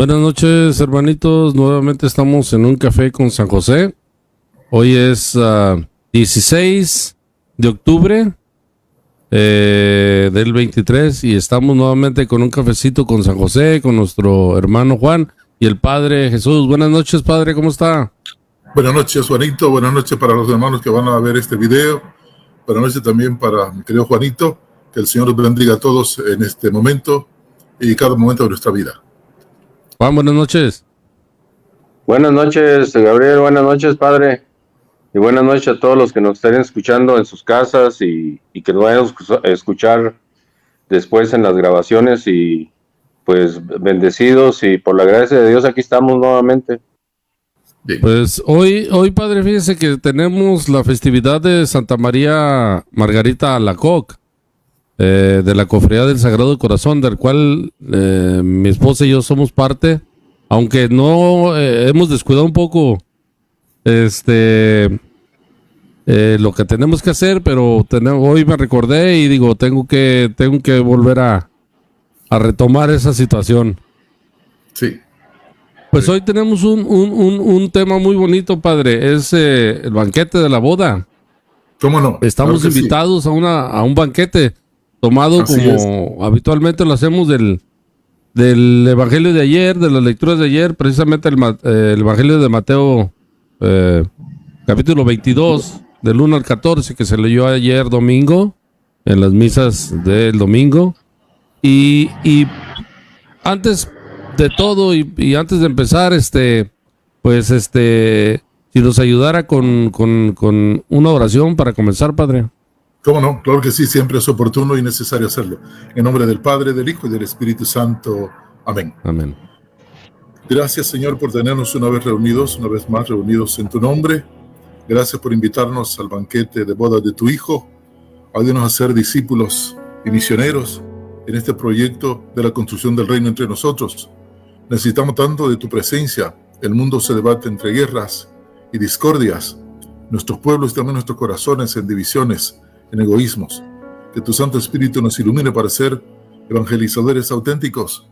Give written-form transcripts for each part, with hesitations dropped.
Buenas noches, hermanitos. Nuevamente estamos en un café con San José. Hoy es 16 de octubre del 23 y estamos nuevamente con un cafecito con San José, con nuestro hermano Juan y el Padre Jesús. Buenas noches, Padre, ¿cómo está? Buenas noches, Juanito. Buenas noches para los hermanos que van a ver este video. Buenas noches también para mi querido Juanito. Que el Señor los bendiga a todos en este momento y cada momento de nuestra vida. Juan, buenas noches. Buenas noches, Gabriel. Buenas noches, Padre. Y buenas noches a todos los que nos estén escuchando en sus casas y que nos vayan a escuchar después en las grabaciones. Y pues bendecidos y por la gracia de Dios aquí estamos nuevamente. Bien. Pues hoy, Padre, fíjese que tenemos la festividad de Santa María Margarita Alacoque, de la Cofradía del Sagrado Corazón, del cual mi esposa y yo somos parte, aunque no hemos descuidado un poco lo que tenemos que hacer, pero hoy me recordé y digo, tengo que volver a retomar esa situación. Sí. Pues hoy tenemos un tema muy bonito, Padre, es el banquete de la boda. ¿Cómo no? Estamos claro invitados sí. a un banquete tomado así como es. Habitualmente lo hacemos del Evangelio de ayer, de las lecturas de ayer, precisamente el Evangelio de Mateo, capítulo 22, del 1 al 14, que se leyó ayer domingo, en las misas del domingo. Y antes de todo y antes de empezar, si nos ayudara con una oración para comenzar, Padre. ¿Cómo no? Claro que sí, siempre es oportuno y necesario hacerlo. En nombre del Padre, del Hijo y del Espíritu Santo. Amén. Amén. Gracias, Señor, por tenernos una vez más reunidos en tu nombre. Gracias por invitarnos al banquete de boda de tu Hijo. Ayúdanos a ser discípulos y misioneros en este proyecto de la construcción del reino entre nosotros. Necesitamos tanto de tu presencia. El mundo se debate entre guerras y discordias. Nuestros pueblos y también nuestros corazones en divisiones, en egoísmos. Que tu Santo Espíritu nos ilumine para ser evangelizadores auténticos.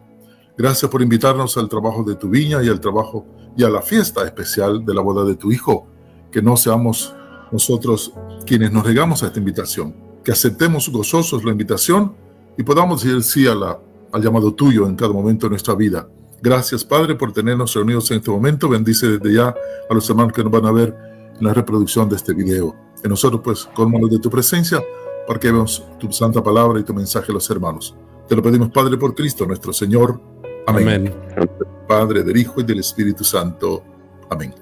Gracias por invitarnos al trabajo de tu viña y al trabajo y a la fiesta especial de la boda de tu Hijo. Que no seamos nosotros quienes nos negamos a esta invitación. Que aceptemos gozosos la invitación y podamos decir sí al llamado tuyo en cada momento de nuestra vida. Gracias, Padre, por tenernos reunidos en este momento. Bendice desde ya a los hermanos que nos van a ver en la reproducción de este video. En nosotros, pues, colmanos de tu presencia, para que veamos tu santa palabra y tu mensaje a los hermanos. Te lo pedimos, Padre, por Cristo, nuestro Señor. Amén. Amén. Padre, del Hijo y del Espíritu Santo. Amén.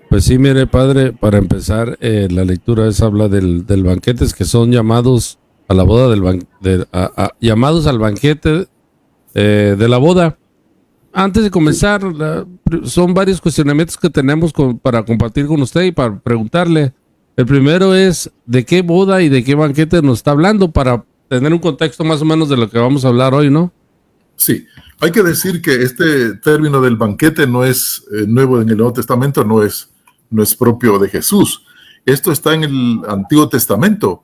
Pues sí, mire, Padre, para empezar, la lectura habla del banquete, que son llamados a la boda llamados al banquete de la boda. Antes de comenzar, son varios cuestionamientos que tenemos para compartir con usted y para preguntarle. El primero es, ¿de qué boda y de qué banquete nos está hablando? Para tener un contexto más o menos de lo que vamos a hablar hoy, ¿no? Sí, hay que decir que este término del banquete no es nuevo en el Nuevo Testamento, no es propio de Jesús. Esto está en el Antiguo Testamento,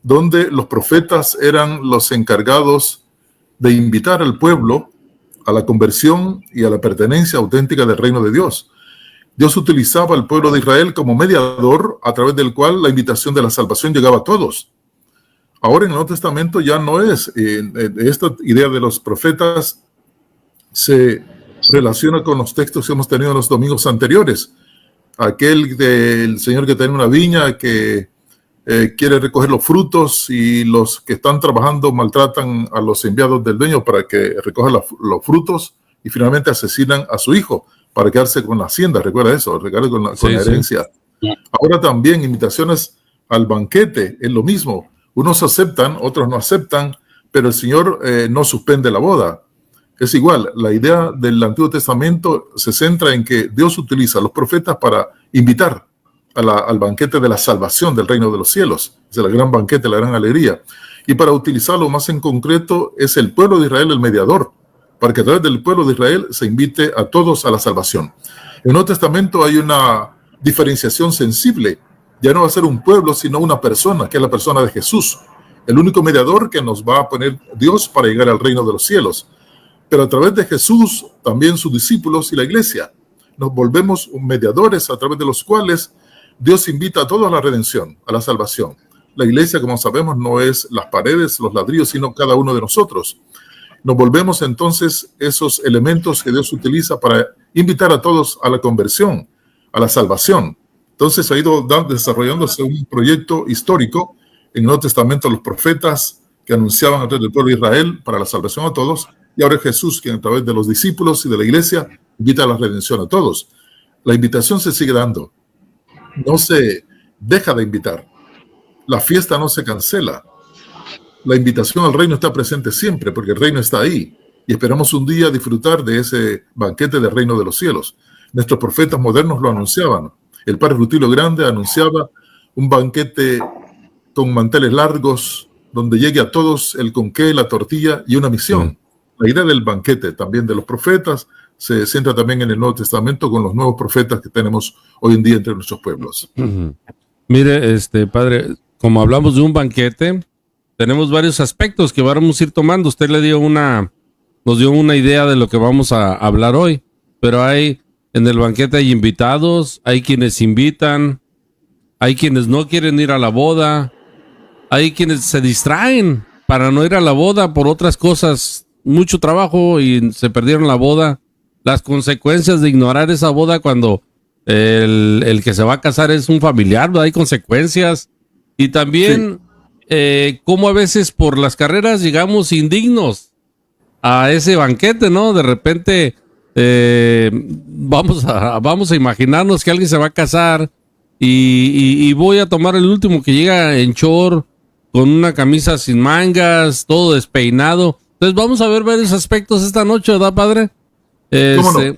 donde los profetas eran los encargados de invitar al pueblo a la conversión y a la pertenencia auténtica del reino de Dios. Dios utilizaba al pueblo de Israel como mediador a través del cual la invitación de la salvación llegaba a todos. Ahora en el Nuevo Testamento ya no es. Esta idea de los profetas se relaciona con los textos que hemos tenido en los domingos anteriores. Aquel del Señor que tiene una viña que quiere recoger los frutos y los que están trabajando maltratan a los enviados del dueño para que recojan los frutos y finalmente asesinan a su hijo para quedarse con la hacienda. ¿Recuerda eso? Recuerda con la herencia. Sí. Ahora también invitaciones al banquete es lo mismo. Unos aceptan, otros no aceptan, pero el Señor no suspende la boda. Es igual, la idea del Antiguo Testamento se centra en que Dios utiliza a los profetas para invitar al banquete de la salvación del reino de los cielos. Es el gran banquete, la gran alegría. Y para utilizarlo más en concreto, es el pueblo de Israel el mediador, para que a través del pueblo de Israel se invite a todos a la salvación. En el Nuevo Testamento hay una diferenciación sensible. Ya no va a ser un pueblo, sino una persona, que es la persona de Jesús. El único mediador que nos va a poner Dios para llegar al reino de los cielos. pero a través de Jesús, también sus discípulos y la iglesia. Nos volvemos mediadores a través de los cuales Dios invita a todos a la redención, a la salvación. La iglesia, como sabemos, no es las paredes, los ladrillos, sino cada uno de nosotros. Nos volvemos entonces esos elementos que Dios utiliza para invitar a todos a la conversión, a la salvación. Entonces ha ido desarrollándose un proyecto histórico en el Nuevo Testamento, los profetas que anunciaban a través del pueblo de Israel para la salvación a todos, y ahora Jesús, que a través de los discípulos y de la iglesia invita a la redención a todos. La invitación se sigue dando, no se deja de invitar. La fiesta no se cancela. La invitación al reino está presente siempre, porque el reino está ahí, y esperamos un día disfrutar de ese banquete del reino de los cielos. Nuestros profetas modernos lo anunciaban. El padre Rutilio Grande anunciaba un banquete con manteles largos, donde llegue a todos el conqué, la tortilla y una misión. La idea del banquete también de los profetas se centra también en el Nuevo Testamento con los nuevos profetas que tenemos hoy en día entre nuestros pueblos. Mire, padre, como hablamos de un banquete, tenemos varios aspectos que vamos a ir tomando. Usted nos dio una idea de lo que vamos a hablar hoy, pero en el banquete hay invitados, hay quienes invitan, hay quienes no quieren ir a la boda, hay quienes se distraen para no ir a la boda por otras cosas, mucho trabajo y se perdieron la boda. Las consecuencias de ignorar esa boda cuando el que se va a casar es un familiar, ¿no? Hay consecuencias. Y también cómo a veces por las carreras llegamos indignos a ese banquete, ¿no? De repente vamos a imaginarnos que alguien se va a casar y voy a tomar el último que llega en short, con una camisa sin mangas, todo despeinado. Entonces vamos a ver varios aspectos esta noche, ¿verdad, padre? ¿Cómo no?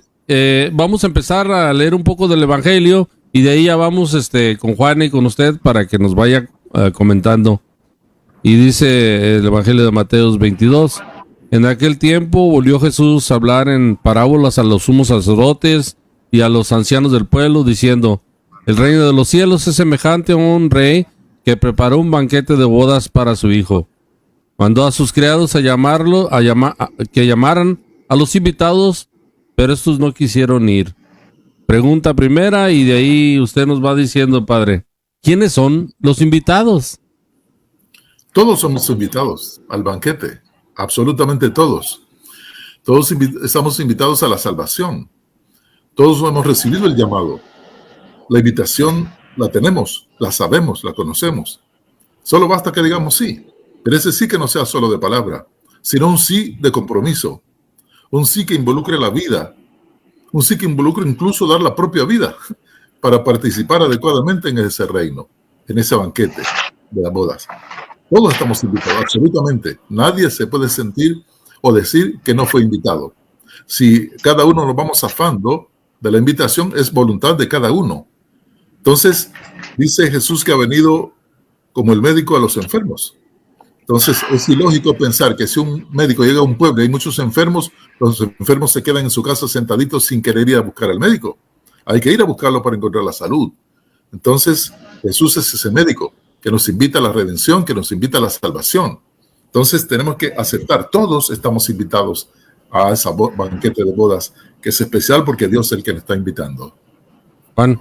Vamos a empezar a leer un poco del Evangelio y de ahí ya vamos con Juan y con usted para que nos vaya comentando. Y dice el Evangelio de Mateo 22: en aquel tiempo volvió Jesús a hablar en parábolas a los sumos sacerdotes y a los ancianos del pueblo, diciendo: el reino de los cielos es semejante a un rey que preparó un banquete de bodas para su hijo. Mandó a sus criados que llamaran a los invitados, pero estos no quisieron ir. Pregunta primera y de ahí usted nos va diciendo, padre, ¿quiénes son los invitados? Todos somos invitados al banquete, absolutamente todos. Todos estamos invitados a la salvación. Todos hemos recibido el llamado. La invitación la tenemos, la sabemos, la conocemos. Solo basta que digamos sí, pero ese sí que no sea solo de palabra, sino un sí de compromiso, un sí que involucre la vida, un sí que involucre incluso dar la propia vida para participar adecuadamente en ese reino, en ese banquete de las bodas. Todos estamos invitados, absolutamente. Nadie se puede sentir o decir que no fue invitado. Si cada uno nos vamos zafando de la invitación, es voluntad de cada uno. Entonces, dice Jesús que ha venido como el médico a los enfermos. Entonces, es ilógico pensar que si un médico llega a un pueblo y hay muchos enfermos, los enfermos se quedan en su casa sentaditos sin querer ir a buscar al médico. Hay que ir a buscarlo para encontrar la salud. Entonces, Jesús es ese médico que nos invita a la redención, que nos invita a la salvación. Entonces, tenemos que aceptar, todos estamos invitados a esa banquete de bodas, que es especial porque Dios es el que nos está invitando. Juan.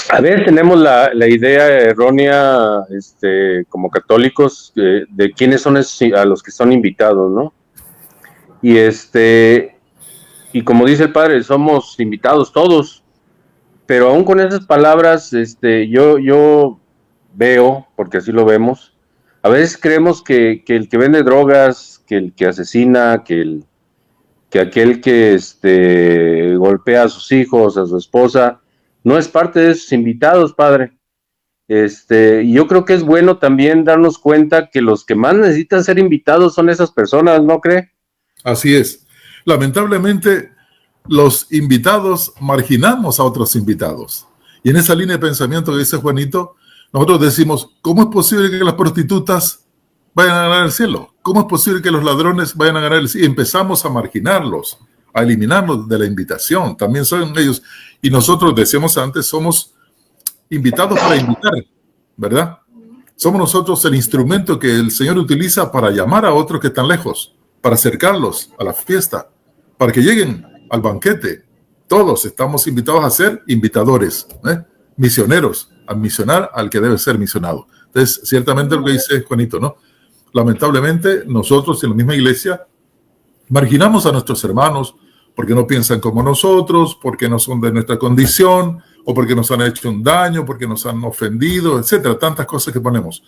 A veces tenemos la idea errónea, como católicos, de quiénes son a los que son invitados, ¿no? Y como dice el padre, somos invitados todos, pero aún con esas palabras, yo veo, porque así lo vemos, a veces creemos que el que vende drogas, que el que asesina, que aquel que golpea a sus hijos, a su esposa, no es parte de esos invitados, padre. Y yo creo que es bueno también darnos cuenta que los que más necesitan ser invitados son esas personas, ¿no cree? Así es. Lamentablemente, los invitados marginamos a otros invitados. Y en esa línea de pensamiento que dice Juanito, nosotros decimos, ¿cómo es posible que las prostitutas vayan a ganar el cielo? ¿Cómo es posible que los ladrones vayan a ganar el cielo? Y empezamos a marginarlos, a eliminarlos de la invitación. También son ellos. Y nosotros, decíamos antes, somos invitados para invitar, ¿verdad? Somos nosotros el instrumento que el Señor utiliza para llamar a otros que están lejos, para acercarlos a la fiesta, para que lleguen al banquete. Todos estamos invitados a ser invitadores, misioneros, a misionar al que debe ser misionado. Entonces, ciertamente lo que dice Juanito, ¿no? Lamentablemente, nosotros en la misma iglesia marginamos a nuestros hermanos porque no piensan como nosotros, porque no son de nuestra condición, o porque nos han hecho un daño, porque nos han ofendido, etcétera, tantas cosas que ponemos.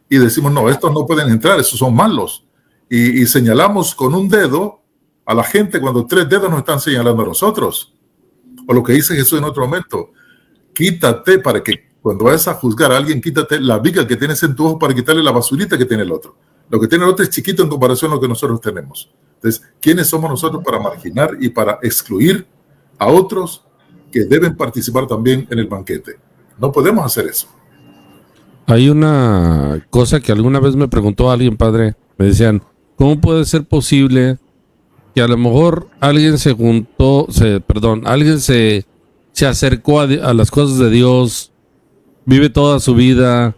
Y decimos, no, estos no pueden entrar, esos son malos. Y señalamos con un dedo a la gente cuando 3 dedos nos están señalando a nosotros. O lo que dice Jesús en otro momento, quítate para que cuando vayas a juzgar a alguien, quítate la viga que tienes en tu ojo para quitarle la basurita que tiene el otro. Lo que tiene el otro es chiquito en comparación a lo que nosotros tenemos. Entonces, ¿quiénes somos nosotros para marginar y para excluir a otros que deben participar también en el banquete? No podemos hacer eso. Hay una cosa que alguna vez me preguntó alguien, padre. Me decían, ¿cómo puede ser posible que a lo mejor alguien alguien se acercó a las cosas de Dios, vive toda su vida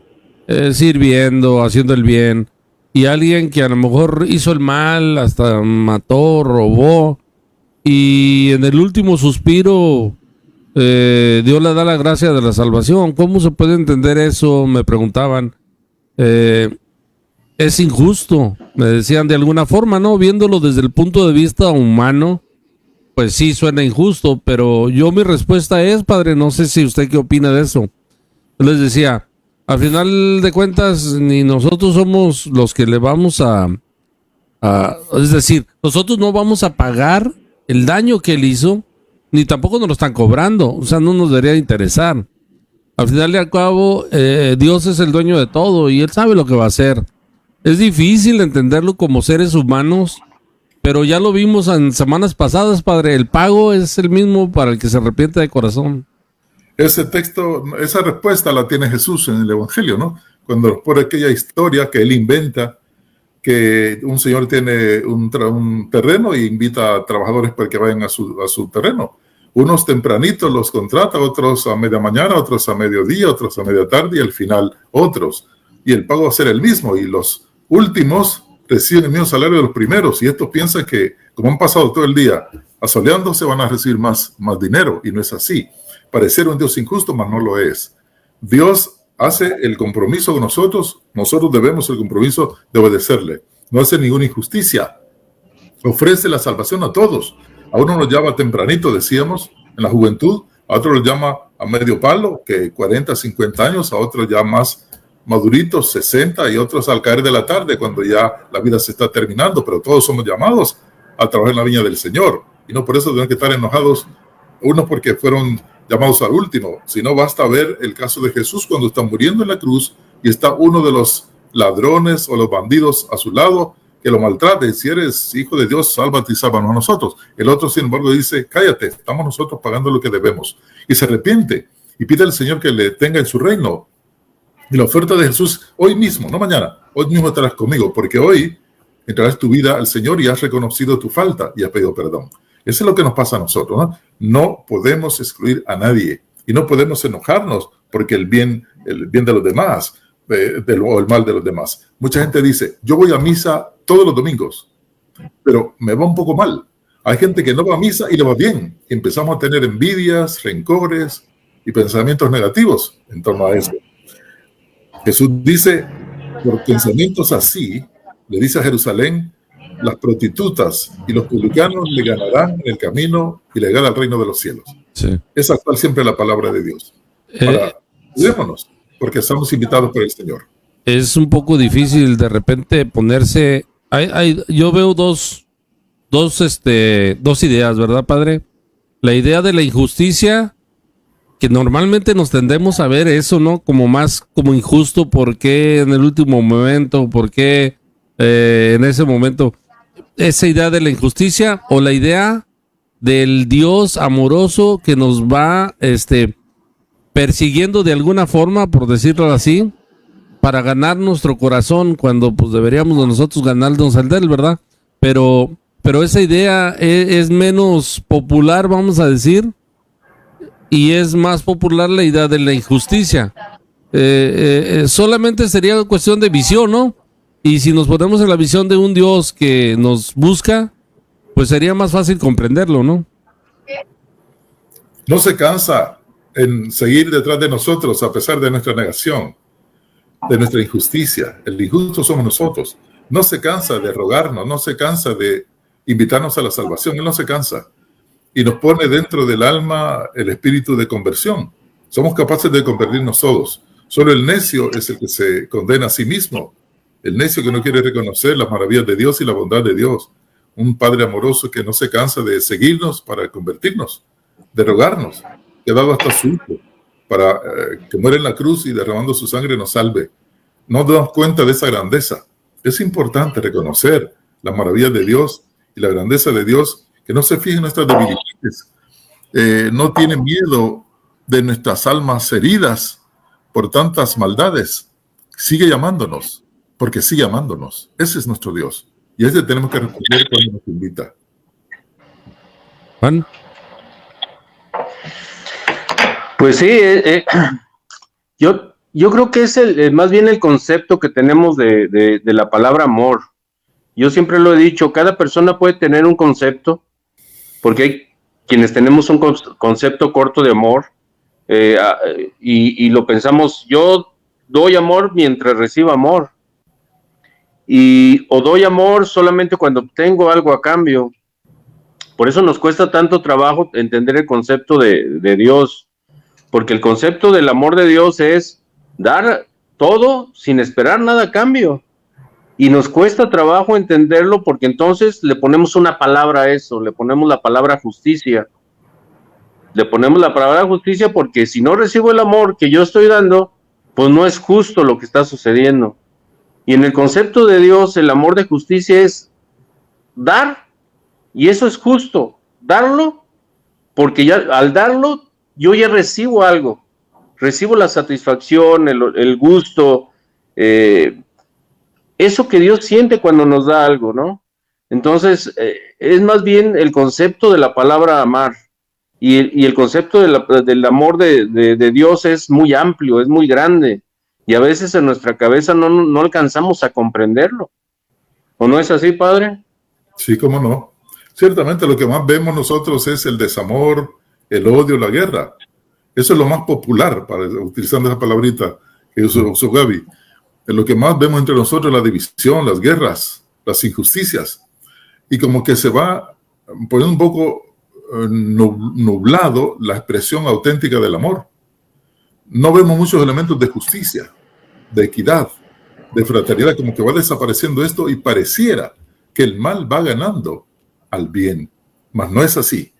sirviendo, haciendo el bien, y alguien que a lo mejor hizo el mal, hasta mató, robó, y en el último suspiro Dios le da la gracia de la salvación? ¿Cómo se puede entender eso? Me preguntaban. Es injusto, me decían de alguna forma, ¿no? Viéndolo desde el punto de vista humano, pues sí suena injusto, pero mi respuesta es, padre, no sé si usted qué opina de eso. Yo les decía, al final de cuentas, ni nosotros somos los que le vamos es decir, nosotros no vamos a pagar el daño que él hizo, ni tampoco nos lo están cobrando, o sea, no nos debería interesar. Al final y al cabo, Dios es el dueño de todo y Él sabe lo que va a hacer. Es difícil entenderlo como seres humanos, pero ya lo vimos en semanas pasadas, padre. El pago es el mismo para el que se arrepiente de corazón. Ese texto, esa respuesta la tiene Jesús en el Evangelio, ¿no? Cuando por aquella historia que Él inventa, que un señor tiene un terreno y invita a trabajadores para que vayan a su terreno. Unos tempranitos los contrata, otros a media mañana, otros a mediodía, otros a media tarde y al final otros. Y el pago va a ser el mismo y los últimos reciben el mismo salario de los primeros, y estos piensan que como han pasado todo el día asoleándose van a recibir más dinero, y no es así. Parecer un Dios injusto, mas no lo es. Dios hace el compromiso con nosotros debemos el compromiso de obedecerle. No hace ninguna injusticia, ofrece la salvación a todos. A uno nos llama tempranito, decíamos, en la juventud, a otro lo llama a medio palo, que 40, 50 años, a otros ya más maduritos, 60, y otros al caer de la tarde, cuando ya la vida se está terminando, pero todos somos llamados a trabajar en la viña del Señor, y no por eso tienen que estar enojados, unos porque fueron llamados al último, sino basta ver el caso de Jesús cuando está muriendo en la cruz, y está uno de los ladrones o los bandidos a su lado, que lo maltrata, y si eres hijo de Dios, sálvate y sálvanos a nosotros. El otro, sin embargo, dice, cállate, estamos nosotros pagando lo que debemos, y se arrepiente, y pide al Señor que le tenga en su reino. Y la oferta de Jesús, hoy mismo, no mañana, hoy mismo estarás conmigo, porque hoy entrarás tu vida al Señor y has reconocido tu falta y has pedido perdón. Eso es lo que nos pasa a nosotros, ¿no? No podemos excluir a nadie y no podemos enojarnos porque el bien de los demás o el mal de los demás. Mucha gente dice, yo voy a misa todos los domingos, pero me va un poco mal. Hay gente que no va a misa y le va bien. Y empezamos a tener envidias, rencores y pensamientos negativos en torno a eso. Jesús dice, por pensamientos así, le dice a Jerusalén, las prostitutas y los publicanos le ganarán en el camino y le llegará al reino de los cielos. Sí. Es actual siempre la palabra de Dios. Cuidémonos, porque estamos invitados por el Señor. Es un poco difícil de repente ponerse... yo veo dos ideas, ¿verdad, padre? La idea de la injusticia, que normalmente nos tendemos a ver eso, ¿no? Como más como injusto, ¿por qué en el último momento? ¿Por qué en ese momento? Esa idea de la injusticia, o la idea del Dios amoroso que nos va persiguiendo de alguna forma, por decirlo así, para ganar nuestro corazón, cuando pues deberíamos de nosotros ganarnos al de él, ¿verdad? Pero esa idea es menos popular, vamos a decir, y es más popular la idea de la injusticia. solamente sería cuestión de visión, ¿no? Y si nos ponemos en la visión de un Dios que nos busca, pues sería más fácil comprenderlo, ¿no? No se cansa en seguir detrás de nosotros a pesar de nuestra negación, de nuestra injusticia. El injusto somos nosotros. No se cansa de rogarnos, no se cansa de invitarnos a la salvación. Él no se cansa. Y nos pone dentro del alma el espíritu de conversión. Somos capaces de convertirnos todos. Solo el necio es el que se condena a sí mismo. El necio que no quiere reconocer las maravillas de Dios y la bondad de Dios. Un Padre amoroso que no se cansa de seguirnos para convertirnos, de rogarnos, que ha dado hasta su Hijo para que muera en la cruz y derramando su sangre nos salve. No nos damos cuenta de esa grandeza. Es importante reconocer las maravillas de Dios y la grandeza de Dios, que no se fije en nuestras debilidades, no tiene miedo de nuestras almas heridas por tantas maldades. Sigue llamándonos, porque sigue amándonos. Ese es nuestro Dios. Y a ese tenemos que responder cuando nos invita. Juan. Pues sí, yo creo que es más bien el concepto que tenemos de la palabra amor. Yo siempre lo he dicho, cada persona puede tener un concepto, porque hay quienes tenemos un concepto corto de amor, y lo pensamos, yo doy amor mientras recibo amor, o doy amor solamente cuando obtengo algo a cambio. Por eso nos cuesta tanto trabajo entender el concepto de Dios, porque el concepto del amor de Dios es dar todo sin esperar nada a cambio. Y nos cuesta trabajo entenderlo porque entonces le ponemos una palabra a eso, le ponemos la palabra justicia. Le ponemos la palabra justicia porque si no recibo el amor que yo estoy dando, pues no es justo lo que está sucediendo. Y en el concepto de Dios, el amor de justicia es dar, y eso es justo, darlo, porque ya al darlo, yo ya recibo algo, recibo la satisfacción, el gusto, eso que Dios siente cuando nos da algo, ¿no? Entonces, es más bien el concepto de la palabra amar, y el concepto del amor de Dios es muy amplio, es muy grande, y a veces en nuestra cabeza no alcanzamos a comprenderlo. ¿O no es así, Padre? Sí, cómo no. Ciertamente lo que más vemos nosotros es el desamor, el odio, la guerra. Eso es lo más popular, utilizando esa palabrita que usó Gaby. Lo que más vemos entre nosotros es la división, las guerras, las injusticias. Y como que se va poniendo un poco nublado la expresión auténtica del amor. No vemos muchos elementos de justicia, de equidad, de fraternidad, como que va desapareciendo esto y pareciera que el mal va ganando al bien. Mas no es así,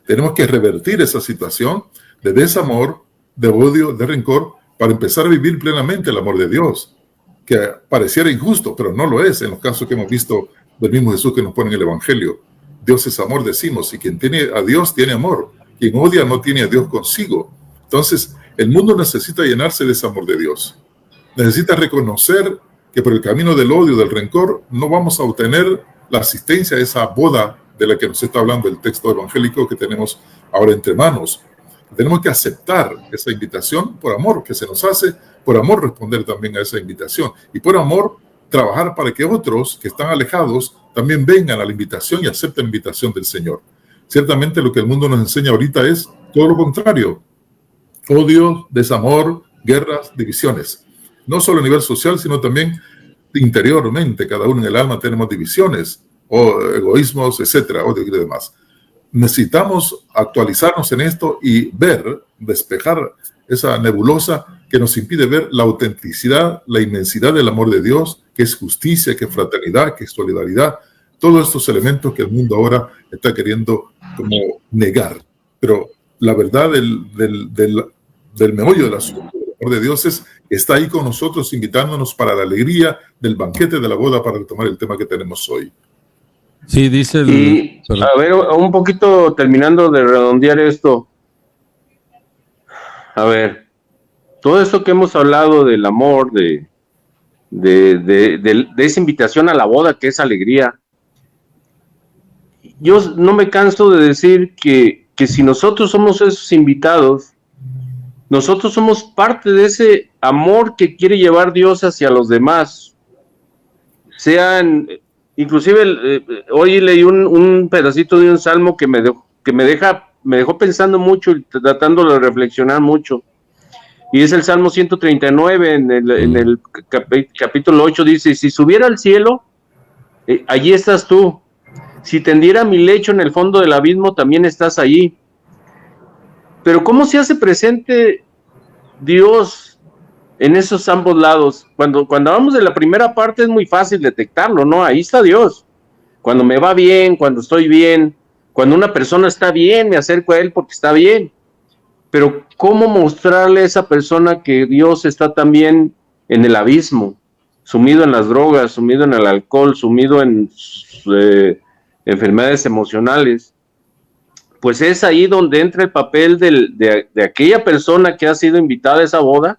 Tenemos que revertir esa situación de desamor, de odio, de rencor, para empezar a vivir plenamente el amor de Dios, que pareciera injusto, pero no lo es en los casos que hemos visto del mismo Jesús que nos pone en el Evangelio. Dios es amor, decimos, y quien tiene a Dios tiene amor. Quien odia no tiene a Dios consigo. Entonces, el mundo necesita llenarse de ese amor de Dios. Necesita reconocer que por el camino del odio, del rencor, no vamos a obtener la asistencia a esa boda de la que nos está hablando el texto evangélico que tenemos ahora entre manos. Tenemos que aceptar esa invitación por amor que se nos hace, por amor responder también a esa invitación y por amor trabajar para que otros que están alejados también vengan a la invitación y acepten la invitación del Señor. Ciertamente lo que el mundo nos enseña ahorita es todo lo contrario. Odio, desamor, guerras, divisiones. No solo a nivel social, sino también interiormente. Cada uno en el alma tenemos divisiones, o egoísmos, etcétera, odio y demás. Necesitamos actualizarnos en esto y ver, despejar esa nebulosa que nos impide ver la autenticidad, la inmensidad del amor de Dios, que es justicia, que es fraternidad, que es solidaridad, todos estos elementos que el mundo ahora está queriendo como negar. Pero la verdad del meollo del asunto, el amor de Dios está ahí con nosotros, invitándonos para la alegría del banquete de la boda, para retomar el tema que tenemos hoy. Sí, dice Y, a ver, un poquito terminando de redondear esto. A ver, todo esto que hemos hablado del amor, de esa invitación a la boda que es alegría, yo no me canso de decir que si nosotros somos esos invitados, nosotros somos parte de ese amor que quiere llevar Dios hacia los demás. Inclusive hoy leí un pedacito de un salmo que me dejó pensando mucho y tratando de reflexionar mucho. Y es el Salmo 139, en el capítulo 8, dice: si subiera al cielo, allí estás tú. Si tendiera mi lecho en el fondo del abismo, también estás allí. Pero ¿cómo se hace presente Dios en esos ambos lados? Cuando hablamos de la primera parte es muy fácil detectarlo, ¿no? Ahí está Dios. Cuando me va bien, cuando estoy bien, cuando una persona está bien, me acerco a Él porque está bien. Pero ¿cómo mostrarle a esa persona que Dios está también en el abismo, sumido en las drogas, sumido en el alcohol, sumido en enfermedades emocionales? Pues es ahí donde entra el papel de aquella persona que ha sido invitada a esa boda,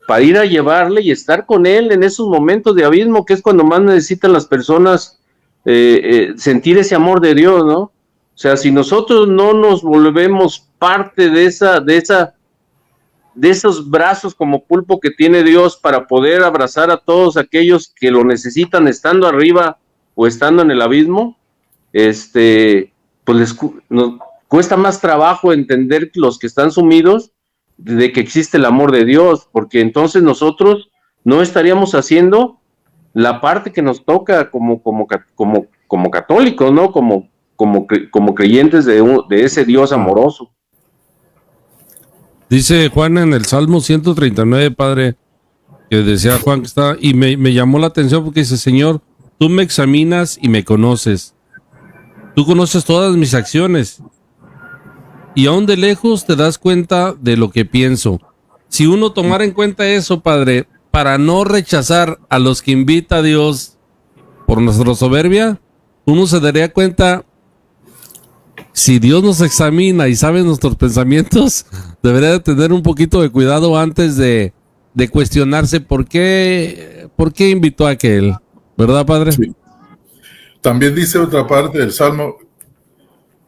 para ir a llevarle y estar con él en esos momentos de abismo, que es cuando más necesitan las personas sentir ese amor de Dios, ¿no? O sea, si nosotros no nos volvemos parte de esos brazos como pulpo que tiene Dios para poder abrazar a todos aquellos que lo necesitan estando arriba o estando en el abismo, pues nos cuesta más trabajo entender los que están sumidos de que existe el amor de Dios, porque entonces nosotros no estaríamos haciendo la parte que nos toca como católicos, ¿no? Como creyentes de ese Dios amoroso. Dice Juan en el Salmo 139, padre, que decía Juan que está, y me llamó la atención porque dice: Señor, tú me examinas y me conoces. Tú conoces todas mis acciones. Y aún de lejos te das cuenta de lo que pienso. Si uno tomara en cuenta eso, padre, para no rechazar a los que invita a Dios por nuestra soberbia, uno se daría cuenta, si Dios nos examina y sabe nuestros pensamientos, debería de tener un poquito de cuidado antes de cuestionarse por qué invitó a aquel, ¿verdad, padre? Sí. También dice otra parte del Salmo: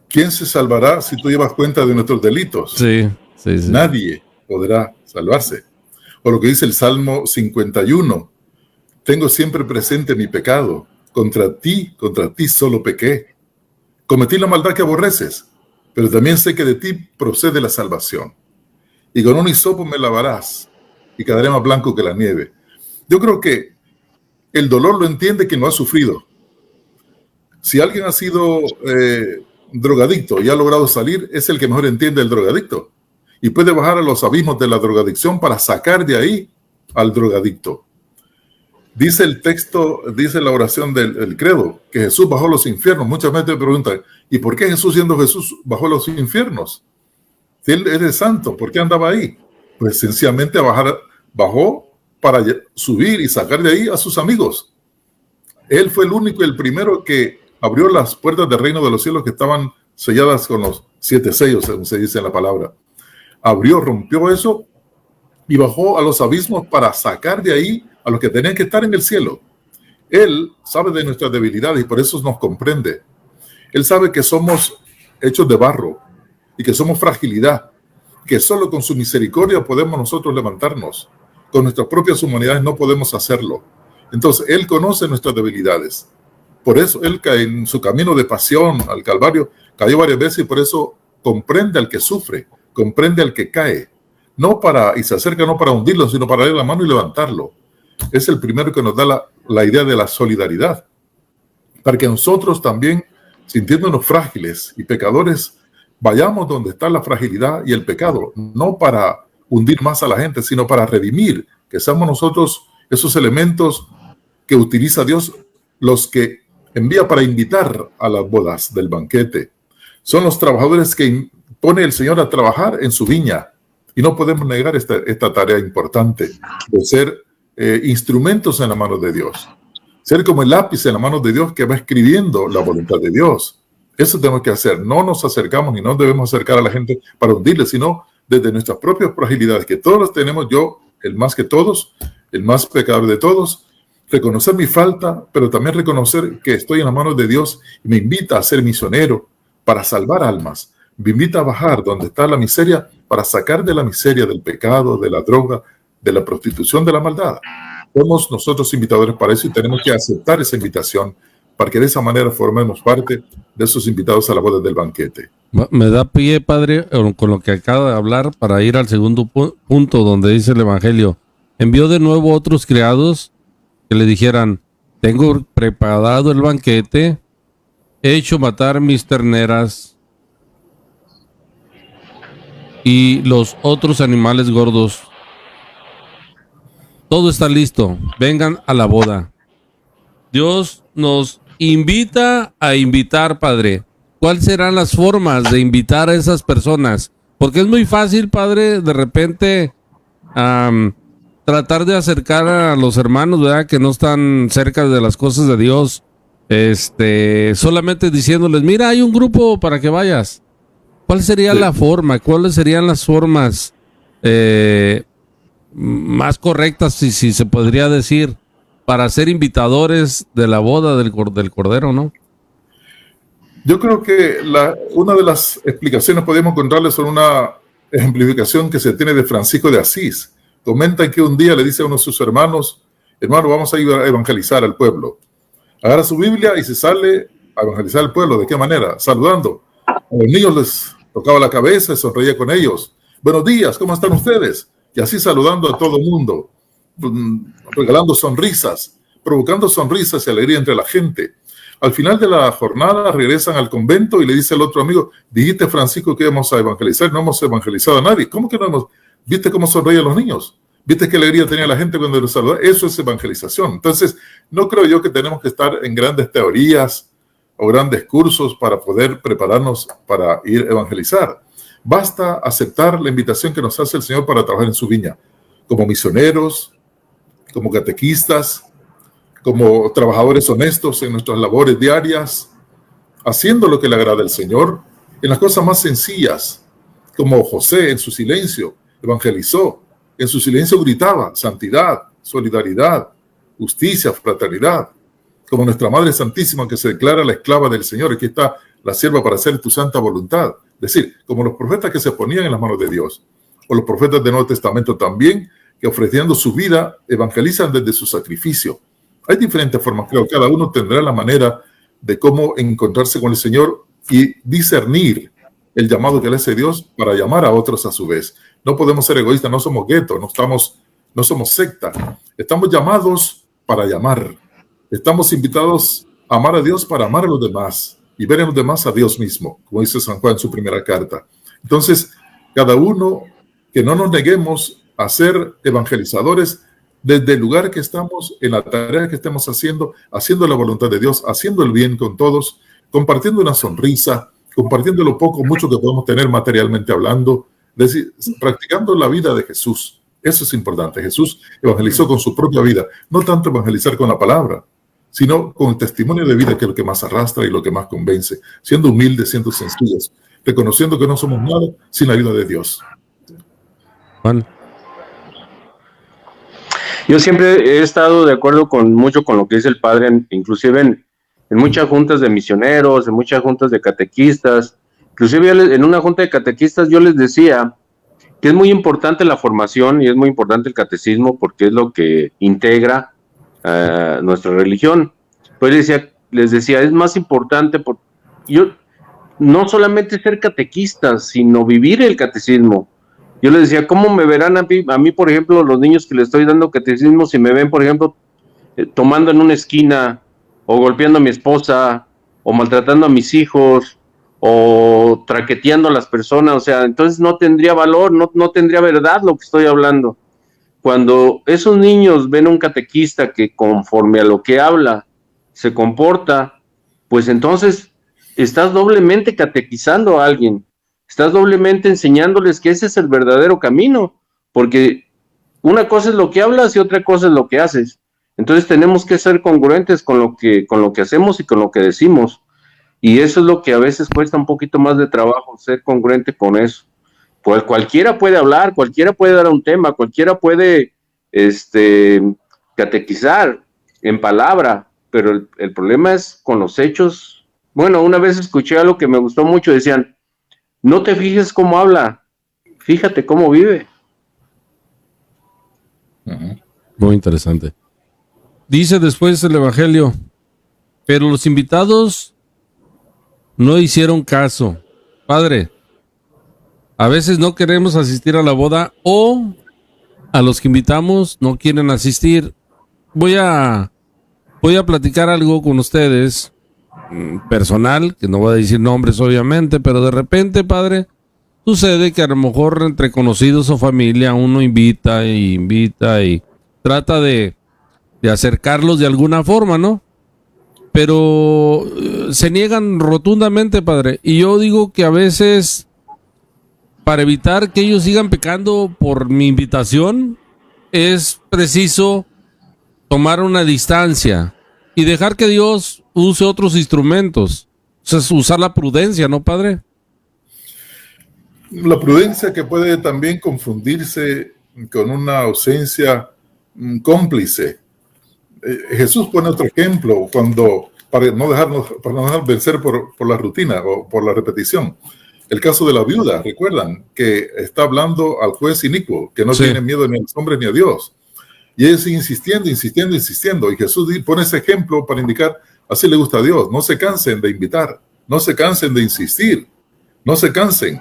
¿quién se salvará si tú llevas cuenta de nuestros delitos? Sí. Nadie podrá salvarse. O lo que dice el Salmo 51: tengo siempre presente mi pecado. Contra ti solo pequé. Cometí la maldad que aborreces, pero también sé que de ti procede la salvación. Y con un hisopo me lavarás, y quedaré más blanco que la nieve. Yo creo que el dolor lo entiende quien lo ha sufrido. Si alguien ha sido drogadicto y ha logrado salir, es el que mejor entiende el drogadicto. Y puede bajar a los abismos de la drogadicción para sacar de ahí al drogadicto. Dice el texto, dice la oración del credo, que Jesús bajó a los infiernos. Muchas veces me preguntan: ¿y por qué Jesús, siendo Jesús, bajó a los infiernos? Si Él es santo, ¿por qué andaba ahí? Pues sencillamente bajó para subir y sacar de ahí a sus amigos. Él fue el único y el primero que abrió las puertas del reino de los cielos que estaban selladas con los 7 sellos, según se dice en la palabra. Rompió eso y bajó a los abismos para sacar de ahí a los que tenían que estar en el cielo. Él sabe de nuestras debilidades y por eso nos comprende. Él sabe que somos hechos de barro y que somos fragilidad, que solo con su misericordia podemos nosotros levantarnos. Con nuestras propias humanidades no podemos hacerlo. Entonces, Él conoce nuestras debilidades. Por eso, Él cae en su camino de pasión al Calvario, cayó varias veces y por eso comprende al que sufre, comprende al que cae. Y se acerca no para hundirlo, sino para darle la mano y levantarlo. Es el primero que nos da la idea de la solidaridad. Para que nosotros también, sintiéndonos frágiles y pecadores, vayamos donde está la fragilidad y el pecado, no para hundir más a la gente, sino para redimir, que seamos nosotros esos elementos que utiliza Dios, los que envía para invitar a las bodas del banquete. Son los trabajadores que pone el Señor a trabajar en su viña. Y no podemos negar esta tarea importante de ser instrumentos en la mano de Dios. Ser como el lápiz en la mano de Dios que va escribiendo la voluntad de Dios. Eso tenemos que hacer. No nos acercamos ni nos debemos acercar a la gente para hundirle, sino desde nuestras propias fragilidades, que todos las tenemos, yo, el más que todos, el más pecador de todos, reconocer mi falta, pero también reconocer que estoy en las manos de Dios y me invita a ser misionero para salvar almas. Me invita a bajar donde está la miseria para sacar de la miseria, del pecado, de la droga, de la prostitución, de la maldad. Somos nosotros invitadores para eso y tenemos que aceptar esa invitación para que de esa manera formemos parte de esos invitados a la boda del banquete. Me da pie, padre, con lo que acaba de hablar para ir al segundo punto donde dice el Evangelio. Envió de nuevo otros criados que le dijeran, tengo preparado el banquete, he hecho matar mis terneras y los otros animales gordos. Todo está listo, vengan a la boda. Dios nos invita a invitar, padre. ¿Cuáles serán las formas de invitar a esas personas? Porque es muy fácil, padre, de repente tratar de acercar a los hermanos, ¿verdad? Que no están cerca de las cosas de Dios, solamente diciéndoles, mira, hay un grupo para que vayas. ¿Cuál sería la forma? ¿Cuáles serían las formas más correctas, si se podría decir, para ser invitadores de la boda del Cordero, no? Yo creo que una de las explicaciones podemos encontrarle son una ejemplificación que se tiene de Francisco de Asís. Comenta que un día le dice a uno de sus hermanos, hermano, vamos a ir a evangelizar al pueblo. Agarra su Biblia y se sale a evangelizar al pueblo. ¿De qué manera? Saludando. A los niños les tocaba la cabeza y sonreía con ellos. Buenos días, ¿cómo están ustedes? Y así saludando a todo el mundo, regalando sonrisas, provocando sonrisas y alegría entre la gente. Al final de la jornada regresan al convento y le dice al otro amigo, dijiste, Francisco, que íbamos a evangelizar, no hemos evangelizado a nadie. ¿Cómo que no hemos? ¿Viste cómo sonreían los niños? ¿Viste qué alegría tenía la gente cuando los saludaba? Eso es evangelización. Entonces, no creo yo que tenemos que estar en grandes teorías o grandes cursos para poder prepararnos para ir a evangelizar. Basta aceptar la invitación que nos hace el Señor para trabajar en su viña, como misioneros, como catequistas, como trabajadores honestos en nuestras labores diarias, haciendo lo que le agrada al Señor, en las cosas más sencillas, como José en su silencio evangelizó, en su silencio gritaba santidad, solidaridad, justicia, fraternidad, como nuestra Madre Santísima que se declara la esclava del Señor, aquí está la sierva para hacer tu santa voluntad. Es decir, como los profetas que se ponían en las manos de Dios, o los profetas del Nuevo Testamento también, que ofreciendo su vida evangelizan desde su sacrificio. Hay diferentes formas, creo, cada uno tendrá la manera de cómo encontrarse con el Señor y discernir el llamado que le hace Dios para llamar a otros a su vez. No podemos ser egoístas, no somos guetos, no somos secta. Estamos llamados para llamar. Estamos invitados a amar a Dios para amar a los demás y ver en los demás a Dios mismo, como dice San Juan en su primera carta. Entonces, cada uno que no nos neguemos a ser evangelizadores desde el lugar que estamos, en la tarea que estemos haciendo la voluntad de Dios, haciendo el bien con todos, compartiendo una sonrisa, compartiendo lo poco o mucho que podemos tener materialmente hablando, es decir, practicando la vida de Jesús. Eso es importante. Jesús evangelizó con su propia vida, no tanto evangelizar con la palabra, sino con el testimonio de vida, que es lo que más arrastra y lo que más convence, siendo humildes, siendo sencillos, reconociendo que no somos nada sin la ayuda de Dios. Juan. Yo siempre he estado de acuerdo mucho con lo que dice el padre, inclusive en muchas juntas de misioneros, en muchas juntas de catequistas, inclusive en una junta de catequistas yo les decía que es muy importante la formación y es muy importante el catecismo porque es lo que integra nuestra religión. Pues les decía, es más importante yo no solamente ser catequistas, sino vivir el catecismo. Yo les decía, ¿cómo me verán a mí, por ejemplo, los niños que les estoy dando catecismo, si me ven, por ejemplo, tomando en una esquina, o golpeando a mi esposa, o maltratando a mis hijos, o traqueteando a las personas? O sea, entonces no tendría valor, no tendría verdad lo que estoy hablando. Cuando esos niños ven a un catequista que conforme a lo que habla se comporta, pues entonces estás doblemente catequizando a alguien. Estás doblemente enseñándoles que ese es el verdadero camino, porque una cosa es lo que hablas y otra cosa es lo que haces. Entonces tenemos que ser congruentes con lo que hacemos y con lo que decimos. Y eso es lo que a veces cuesta un poquito más de trabajo, ser congruente con eso. Pues cualquiera puede hablar, cualquiera puede dar un tema, cualquiera puede catequizar en palabra, pero el problema es con los hechos. Bueno, una vez escuché algo que me gustó mucho, decían, no te fijes cómo habla, fíjate cómo vive. Muy interesante. Dice después el Evangelio, pero los invitados no hicieron caso. Padre, a veces no queremos asistir a la boda o a los que invitamos no quieren asistir. Voy a platicar algo con ustedes, personal, que no voy a decir nombres obviamente, pero de repente, Padre, sucede que a lo mejor entre conocidos o familia uno invita y trata de acercarlos de alguna forma, ¿no? Pero se niegan rotundamente, Padre. Y yo digo que a veces, para evitar que ellos sigan pecando por mi invitación, es preciso tomar una distancia y dejar que Dios use otros instrumentos. O sea, es usar la prudencia, ¿no, Padre? La prudencia que puede también confundirse con una ausencia cómplice. Jesús pone otro ejemplo para no dejar vencer por la rutina o por la repetición. El caso de la viuda, recuerdan que está hablando al juez inicuo, que no tiene miedo ni a los hombres ni a Dios. Y es insistiendo. Y Jesús pone ese ejemplo para indicar, así le gusta a Dios. No se cansen de invitar, no se cansen de insistir, no se cansen.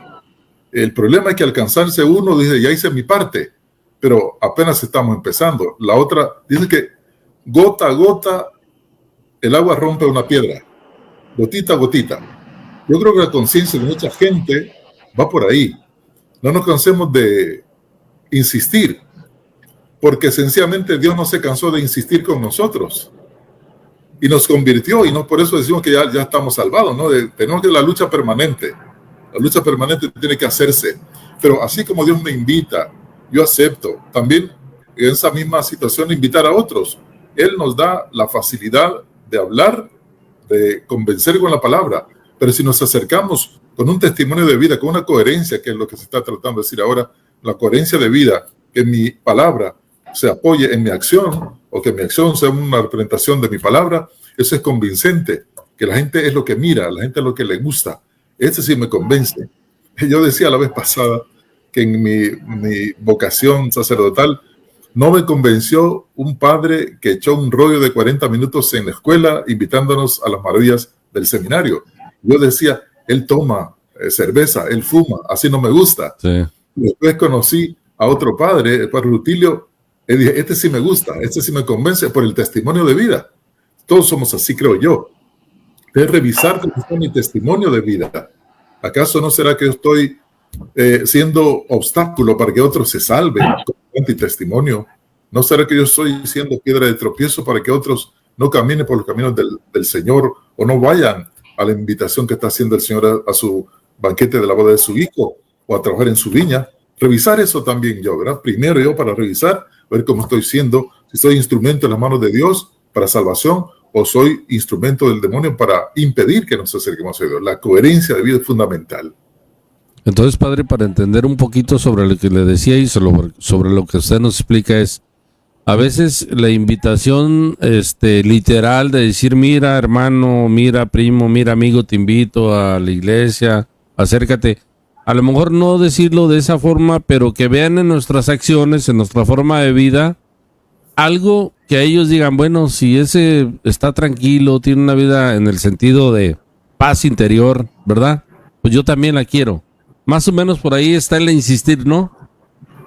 El problema es que al cansarse uno dice, ya hice mi parte, pero apenas estamos empezando. La otra dice que gota a gota el agua rompe una piedra, gotita a gotita. Yo creo que la conciencia de mucha gente va por ahí. No nos cansemos de insistir, porque sencillamente Dios no se cansó de insistir con nosotros y nos convirtió, y no por eso decimos que ya estamos salvados, ¿no? Tenemos que la lucha permanente. La lucha permanente tiene que hacerse, pero así como Dios me invita, yo acepto. También en esa misma situación invitar a otros. Él nos da la facilidad de hablar, de convencer con la palabra, pero si nos acercamos con un testimonio de vida, con una coherencia, que es lo que se está tratando de decir ahora, la coherencia de vida, que mi palabra se apoye en mi acción, o que mi acción sea una representación de mi palabra, eso es convincente, que la gente es lo que mira, la gente es lo que le gusta. Este sí me convence. Yo decía la vez pasada que en mi vocación sacerdotal no me convenció un padre que echó un rollo de 40 minutos en la escuela invitándonos a las maravillas del seminario. Yo decía, él toma cerveza, él fuma, así no me gusta. Sí. Después conocí a otro padre, el padre Rutilio, y dije, este sí me gusta, este sí me convence por el testimonio de vida. Todos somos así, creo yo. Es revisar cómo está mi testimonio de vida. ¿Acaso no será que yo estoy siendo obstáculo para que otros se salven con mi testimonio? ¿No será que yo estoy siendo piedra de tropiezo para que otros no caminen por los caminos del Señor o no vayan a la invitación que está haciendo el Señor a su banquete de la boda de su hijo o a trabajar en su viña? Revisar eso también yo, ¿verdad? Primero yo para revisar, ver cómo estoy siendo, si soy instrumento en las manos de Dios para salvación o soy instrumento del demonio para impedir que nos acerquemos a Dios. La coherencia de vida es fundamental. Entonces, Padre, para entender un poquito sobre lo que le decía y sobre lo que usted nos explica es, a veces la invitación literal de decir, mira hermano, mira primo, mira amigo, te invito a la iglesia, acércate. A lo mejor no decirlo de esa forma, pero que vean en nuestras acciones, en nuestra forma de vida, algo que a ellos digan, bueno, si ese está tranquilo, tiene una vida en el sentido de paz interior, ¿verdad? Pues yo también la quiero. Más o menos por ahí está el insistir, ¿no?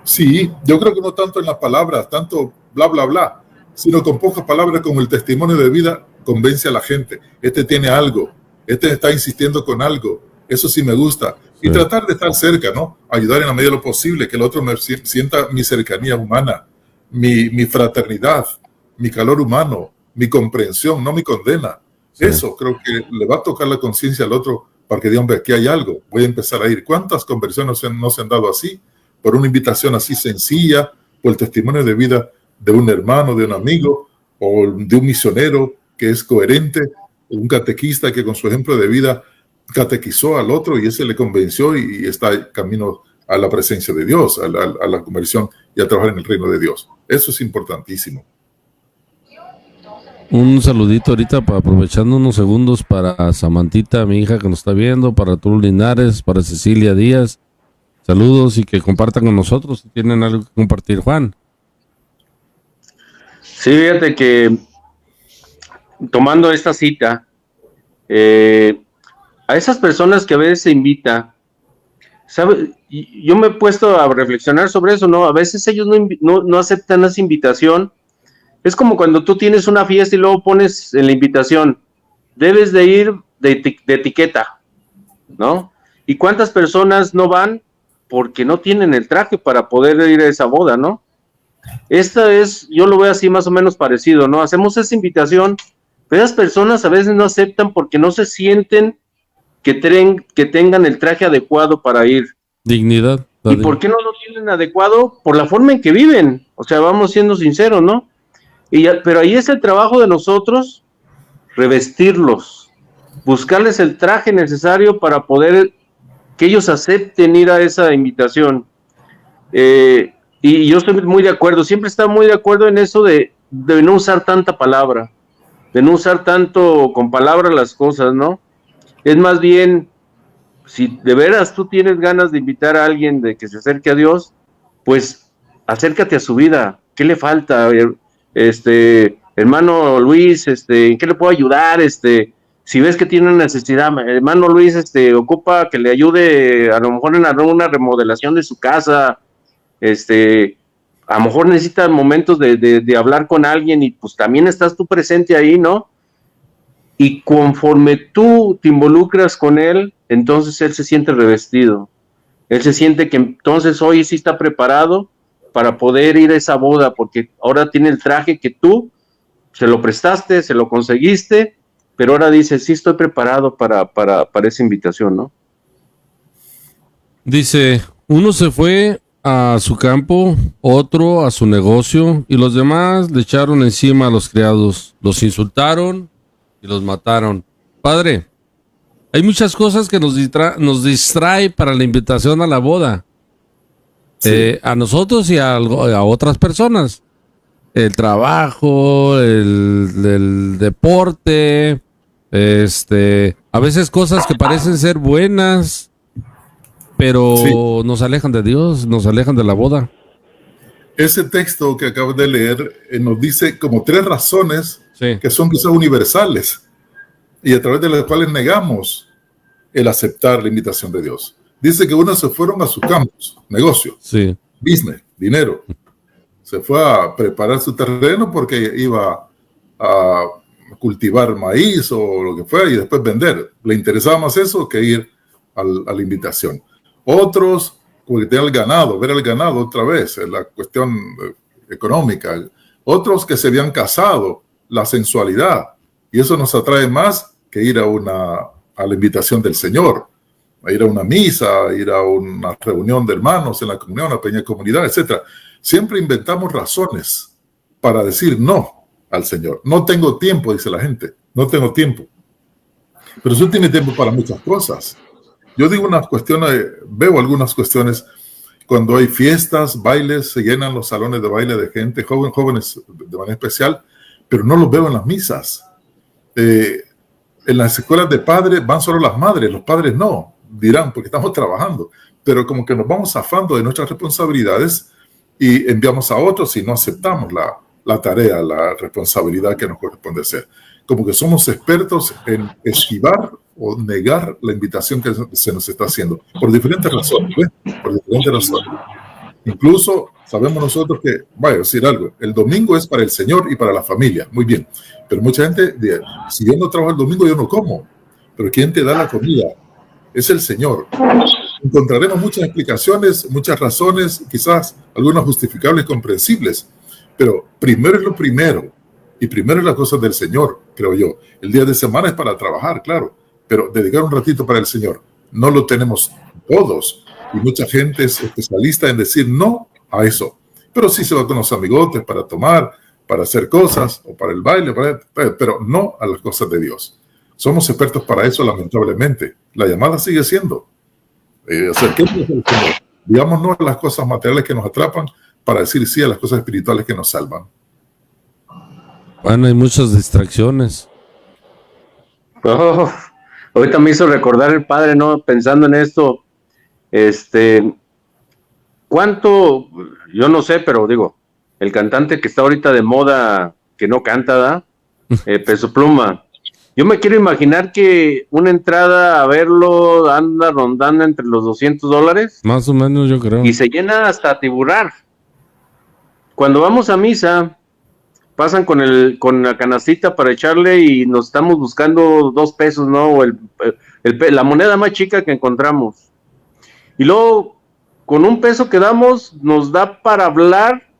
Sí, yo creo que no tanto en las palabras, tanto bla, bla, bla, sino con pocas palabras, con el testimonio de vida, convence a la gente. Este tiene algo, este está insistiendo con algo, eso sí me gusta. Y tratar de estar cerca, ¿no? Ayudar en la medida de lo posible, que el otro me sienta mi cercanía humana, mi fraternidad, mi calor humano, mi comprensión, no mi condena. Sí. Eso creo que le va a tocar la conciencia al otro para que diga, hombre, aquí hay algo, voy a empezar a ir. ¿Cuántas conversiones no se han dado así? Por una invitación así sencilla, por el testimonio de vida de un hermano, de un amigo, o de un misionero que es coherente, un catequista que con su ejemplo de vida catequizó al otro y ese le convenció y está camino a la presencia de Dios, a la conversión y a trabajar en el reino de Dios. Eso es importantísimo. Un saludito ahorita, aprovechando unos segundos, para Samantita, mi hija que nos está viendo, para Arturo Linares, para Cecilia Díaz, saludos y que compartan con nosotros si tienen algo que compartir, Juan. Sí, fíjate que tomando esta cita, a esas personas que a veces se invita, ¿sabe? Yo me he puesto a reflexionar sobre eso, ¿no? A veces ellos no aceptan esa invitación. Es como cuando tú tienes una fiesta y luego pones en la invitación, debes de ir de etiqueta, ¿no? ¿Y cuántas personas no van porque no tienen el traje para poder ir a esa boda, ¿no? Yo lo veo así más o menos parecido, ¿no? Hacemos esa invitación, pero esas personas a veces no aceptan porque no se sienten que tengan el traje adecuado para ir. Dignidad. ¿Y por qué no lo tienen adecuado? Por la forma en que viven. O sea, vamos siendo sinceros, ¿no? Pero ahí es el trabajo de nosotros, revestirlos, buscarles el traje necesario para poder que ellos acepten ir a esa invitación. Y yo estoy muy de acuerdo, siempre he estado muy de acuerdo en eso de no usar tanta palabra, de no usar tanto con palabras las cosas, ¿no? Es más bien, si de veras tú tienes ganas de invitar a alguien de que se acerque a Dios, pues acércate a su vida. ¿Qué le falta? Hermano Luis, ¿en qué le puedo ayudar? Si ves que tiene una necesidad, hermano Luis, ocupa que le ayude a lo mejor en una remodelación de su casa, a lo mejor necesita momentos de hablar con alguien y pues también estás tú presente ahí, ¿no? Y conforme tú te involucras con él, entonces él se siente revestido. Él se siente que entonces hoy sí está preparado para poder ir a esa boda, porque ahora tiene el traje que tú se lo prestaste, se lo conseguiste, pero ahora dice, sí estoy preparado para esa invitación, ¿no? Dice, uno se fue a su campo, otro a su negocio, y los demás le echaron encima a los criados, los insultaron y los mataron. Padre, hay muchas cosas que nos distrae para la invitación a la boda. Sí. A nosotros y a otras personas. El trabajo, el deporte, a veces cosas que parecen ser buenas, pero sí, nos alejan de Dios, nos alejan de la boda. Ese texto que acabo de leer nos dice como 3 razones que son quizás universales y a través de las cuales negamos el aceptar la invitación de Dios. Dice que unos se fueron a sus campos, negocio, business, dinero. Se fue a preparar su terreno porque iba a cultivar maíz o lo que fuera y después vender. Le interesaba más eso que ir a la invitación. Otros, porque tenían el ganado, ver el ganado otra vez, la cuestión económica. Otros que se habían casado, la sensualidad. Y eso nos atrae más que ir a la invitación del Señor, a ir a una misa, a ir a una reunión de hermanos en la comunidad, una pequeña comunidad, etc. Siempre inventamos razones para decir no al Señor. No tengo tiempo, dice la gente, no tengo tiempo. Pero usted tiene tiempo para muchas cosas. Yo digo unas cuestiones, veo algunas cuestiones cuando hay fiestas, bailes, se llenan los salones de baile de gente, jóvenes de manera especial, pero no los veo en las misas. En las escuelas de padres van solo las madres, los padres no, dirán, porque estamos trabajando, pero como que nos vamos zafando de nuestras responsabilidades y enviamos a otros y no aceptamos la tarea, la responsabilidad que nos corresponde hacer. Como que somos expertos en esquivar o negar la invitación que se nos está haciendo, por diferentes razones, ¿ves? Por diferentes razones. Incluso sabemos nosotros que, vaya a decir algo, el domingo es para el Señor y para la familia, muy bien, pero mucha gente dice, si yo no trabajo el domingo, yo no como, pero ¿quién te da la comida? Es el Señor. Encontraremos muchas explicaciones, muchas razones, quizás algunas justificables, comprensibles, pero primero es lo primero, y primero es la cosa del Señor, creo yo. El día de semana es para trabajar, claro, pero dedicar un ratito para el Señor, no lo tenemos todos, y mucha gente es especialista en decir no a eso, pero sí se va con los amigotes para tomar, para hacer cosas, o para el baile, pero no a las cosas de Dios. Somos expertos para eso, lamentablemente. La llamada sigue siendo acerquémonos al Señor, digamos no a las cosas materiales que nos atrapan para decir sí a las cosas espirituales que nos salvan. Bueno, hay muchas distracciones. Ahorita me hizo recordar el padre, ¿no? Pensando en esto, ¿cuánto? Yo no sé, pero digo, el cantante que está ahorita de moda, que no canta, ¿da? Peso Pluma. Yo me quiero imaginar que una entrada a verlo anda rondando entre los $200. Más o menos, yo creo. Y se llena hasta tiburar. Cuando vamos a misa, pasan con la canastita para echarle y nos estamos buscando 2 pesos, ¿no? O la moneda más chica que encontramos. Y luego, con 1 peso que damos, nos da para hablar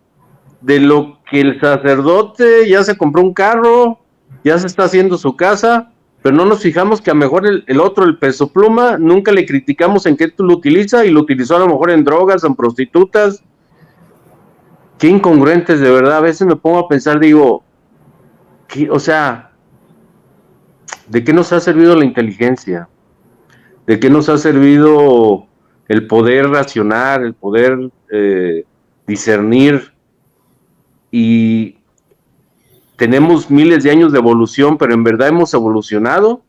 de lo que el sacerdote ya se compró un carro, ya se está haciendo su casa, pero no nos fijamos que a lo mejor el otro, el Peso Pluma, nunca le criticamos en qué tú lo utiliza y lo utilizó a lo mejor en drogas, en prostitutas. Qué incongruentes, de verdad. A veces me pongo a pensar, digo, o sea, ¿de qué nos ha servido la inteligencia? ¿De qué nos ha servido el poder racionar, el poder discernir? Y tenemos miles de años de evolución, pero ¿en verdad hemos evolucionado?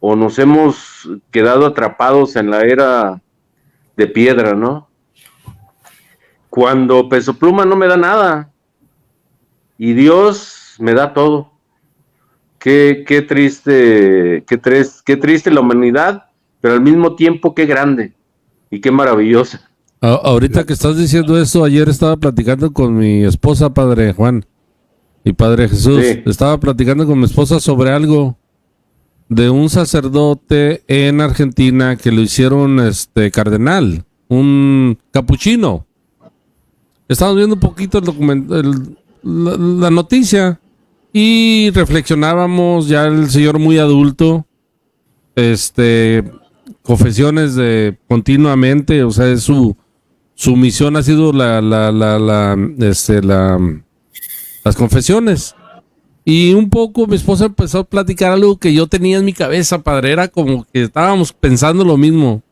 ¿O nos hemos quedado atrapados en la era de piedra, no? Cuando Peso Pluma no me da nada y Dios me da todo. Qué triste la humanidad, pero al mismo tiempo qué grande y qué maravillosa. Ahorita que estás diciendo eso, ayer estaba platicando con mi esposa, Padre Juan y Padre Jesús. Sí. Estaba platicando con mi esposa sobre algo de un sacerdote en Argentina que lo hicieron cardenal, un capuchino. Estábamos viendo un poquito el documento, la noticia, y reflexionábamos, ya el señor muy adulto, confesiones de continuamente, o sea, su misión ha sido las confesiones. Y un poco mi esposa empezó a platicar algo que yo tenía en mi cabeza, padre, era como que estábamos pensando lo mismo.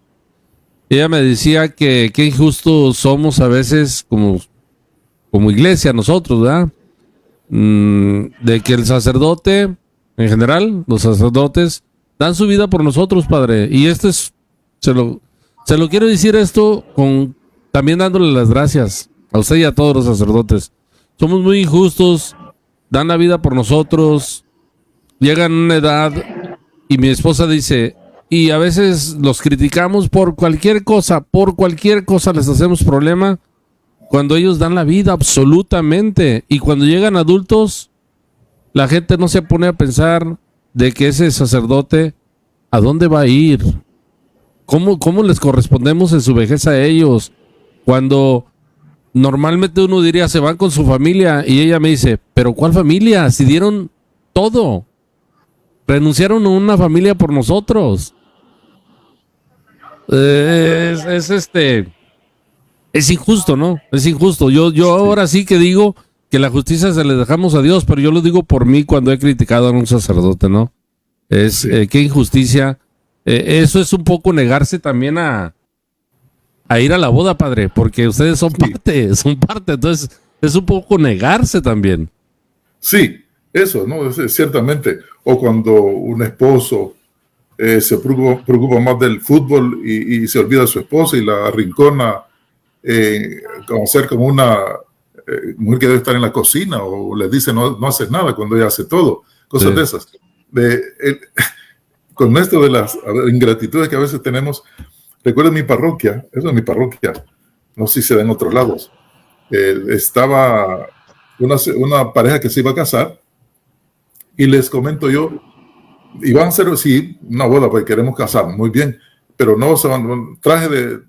Ella me decía que qué injustos somos a veces como iglesia nosotros, ¿verdad? De que el sacerdote, en general, los sacerdotes dan su vida por nosotros, padre. Y se lo quiero decir esto también dándole las gracias a usted y a todos los sacerdotes. Somos muy injustos, dan la vida por nosotros, llegan a una edad y mi esposa dice, y a veces los criticamos por cualquier cosa les hacemos problema, cuando ellos dan la vida absolutamente, y cuando llegan adultos, la gente no se pone a pensar de que ese sacerdote, ¿a dónde va a ir? ¿Cómo les correspondemos en su vejez a ellos? Cuando normalmente uno diría, se van con su familia, y ella me dice, ¿pero cuál familia? Si dieron todo. Renunciaron a una familia por nosotros. Es injusto, ¿no? Es injusto. Yo ahora sí que digo que la justicia se le dejamos a Dios, pero yo lo digo por mí cuando he criticado a un sacerdote, ¿no? Qué injusticia. Eso es un poco negarse también a ir a la boda, padre, porque ustedes son parte, entonces es un poco negarse también. Sí, eso, ¿no? Ciertamente. O cuando un esposo se preocupa más del fútbol y se olvida de su esposa y la arrincona, como una mujer que debe estar en la cocina, o le dice no haces nada cuando ella hace todo, cosas de esas. Con esto de las ingratitudes que a veces tenemos, recuerdo mi parroquia, eso es mi parroquia, no sé si se da en otros lados, estaba una pareja que se iba a casar, y les comento yo, iban a hacer, sí, una boda porque queremos casar, muy bien, pero no se van, un traje de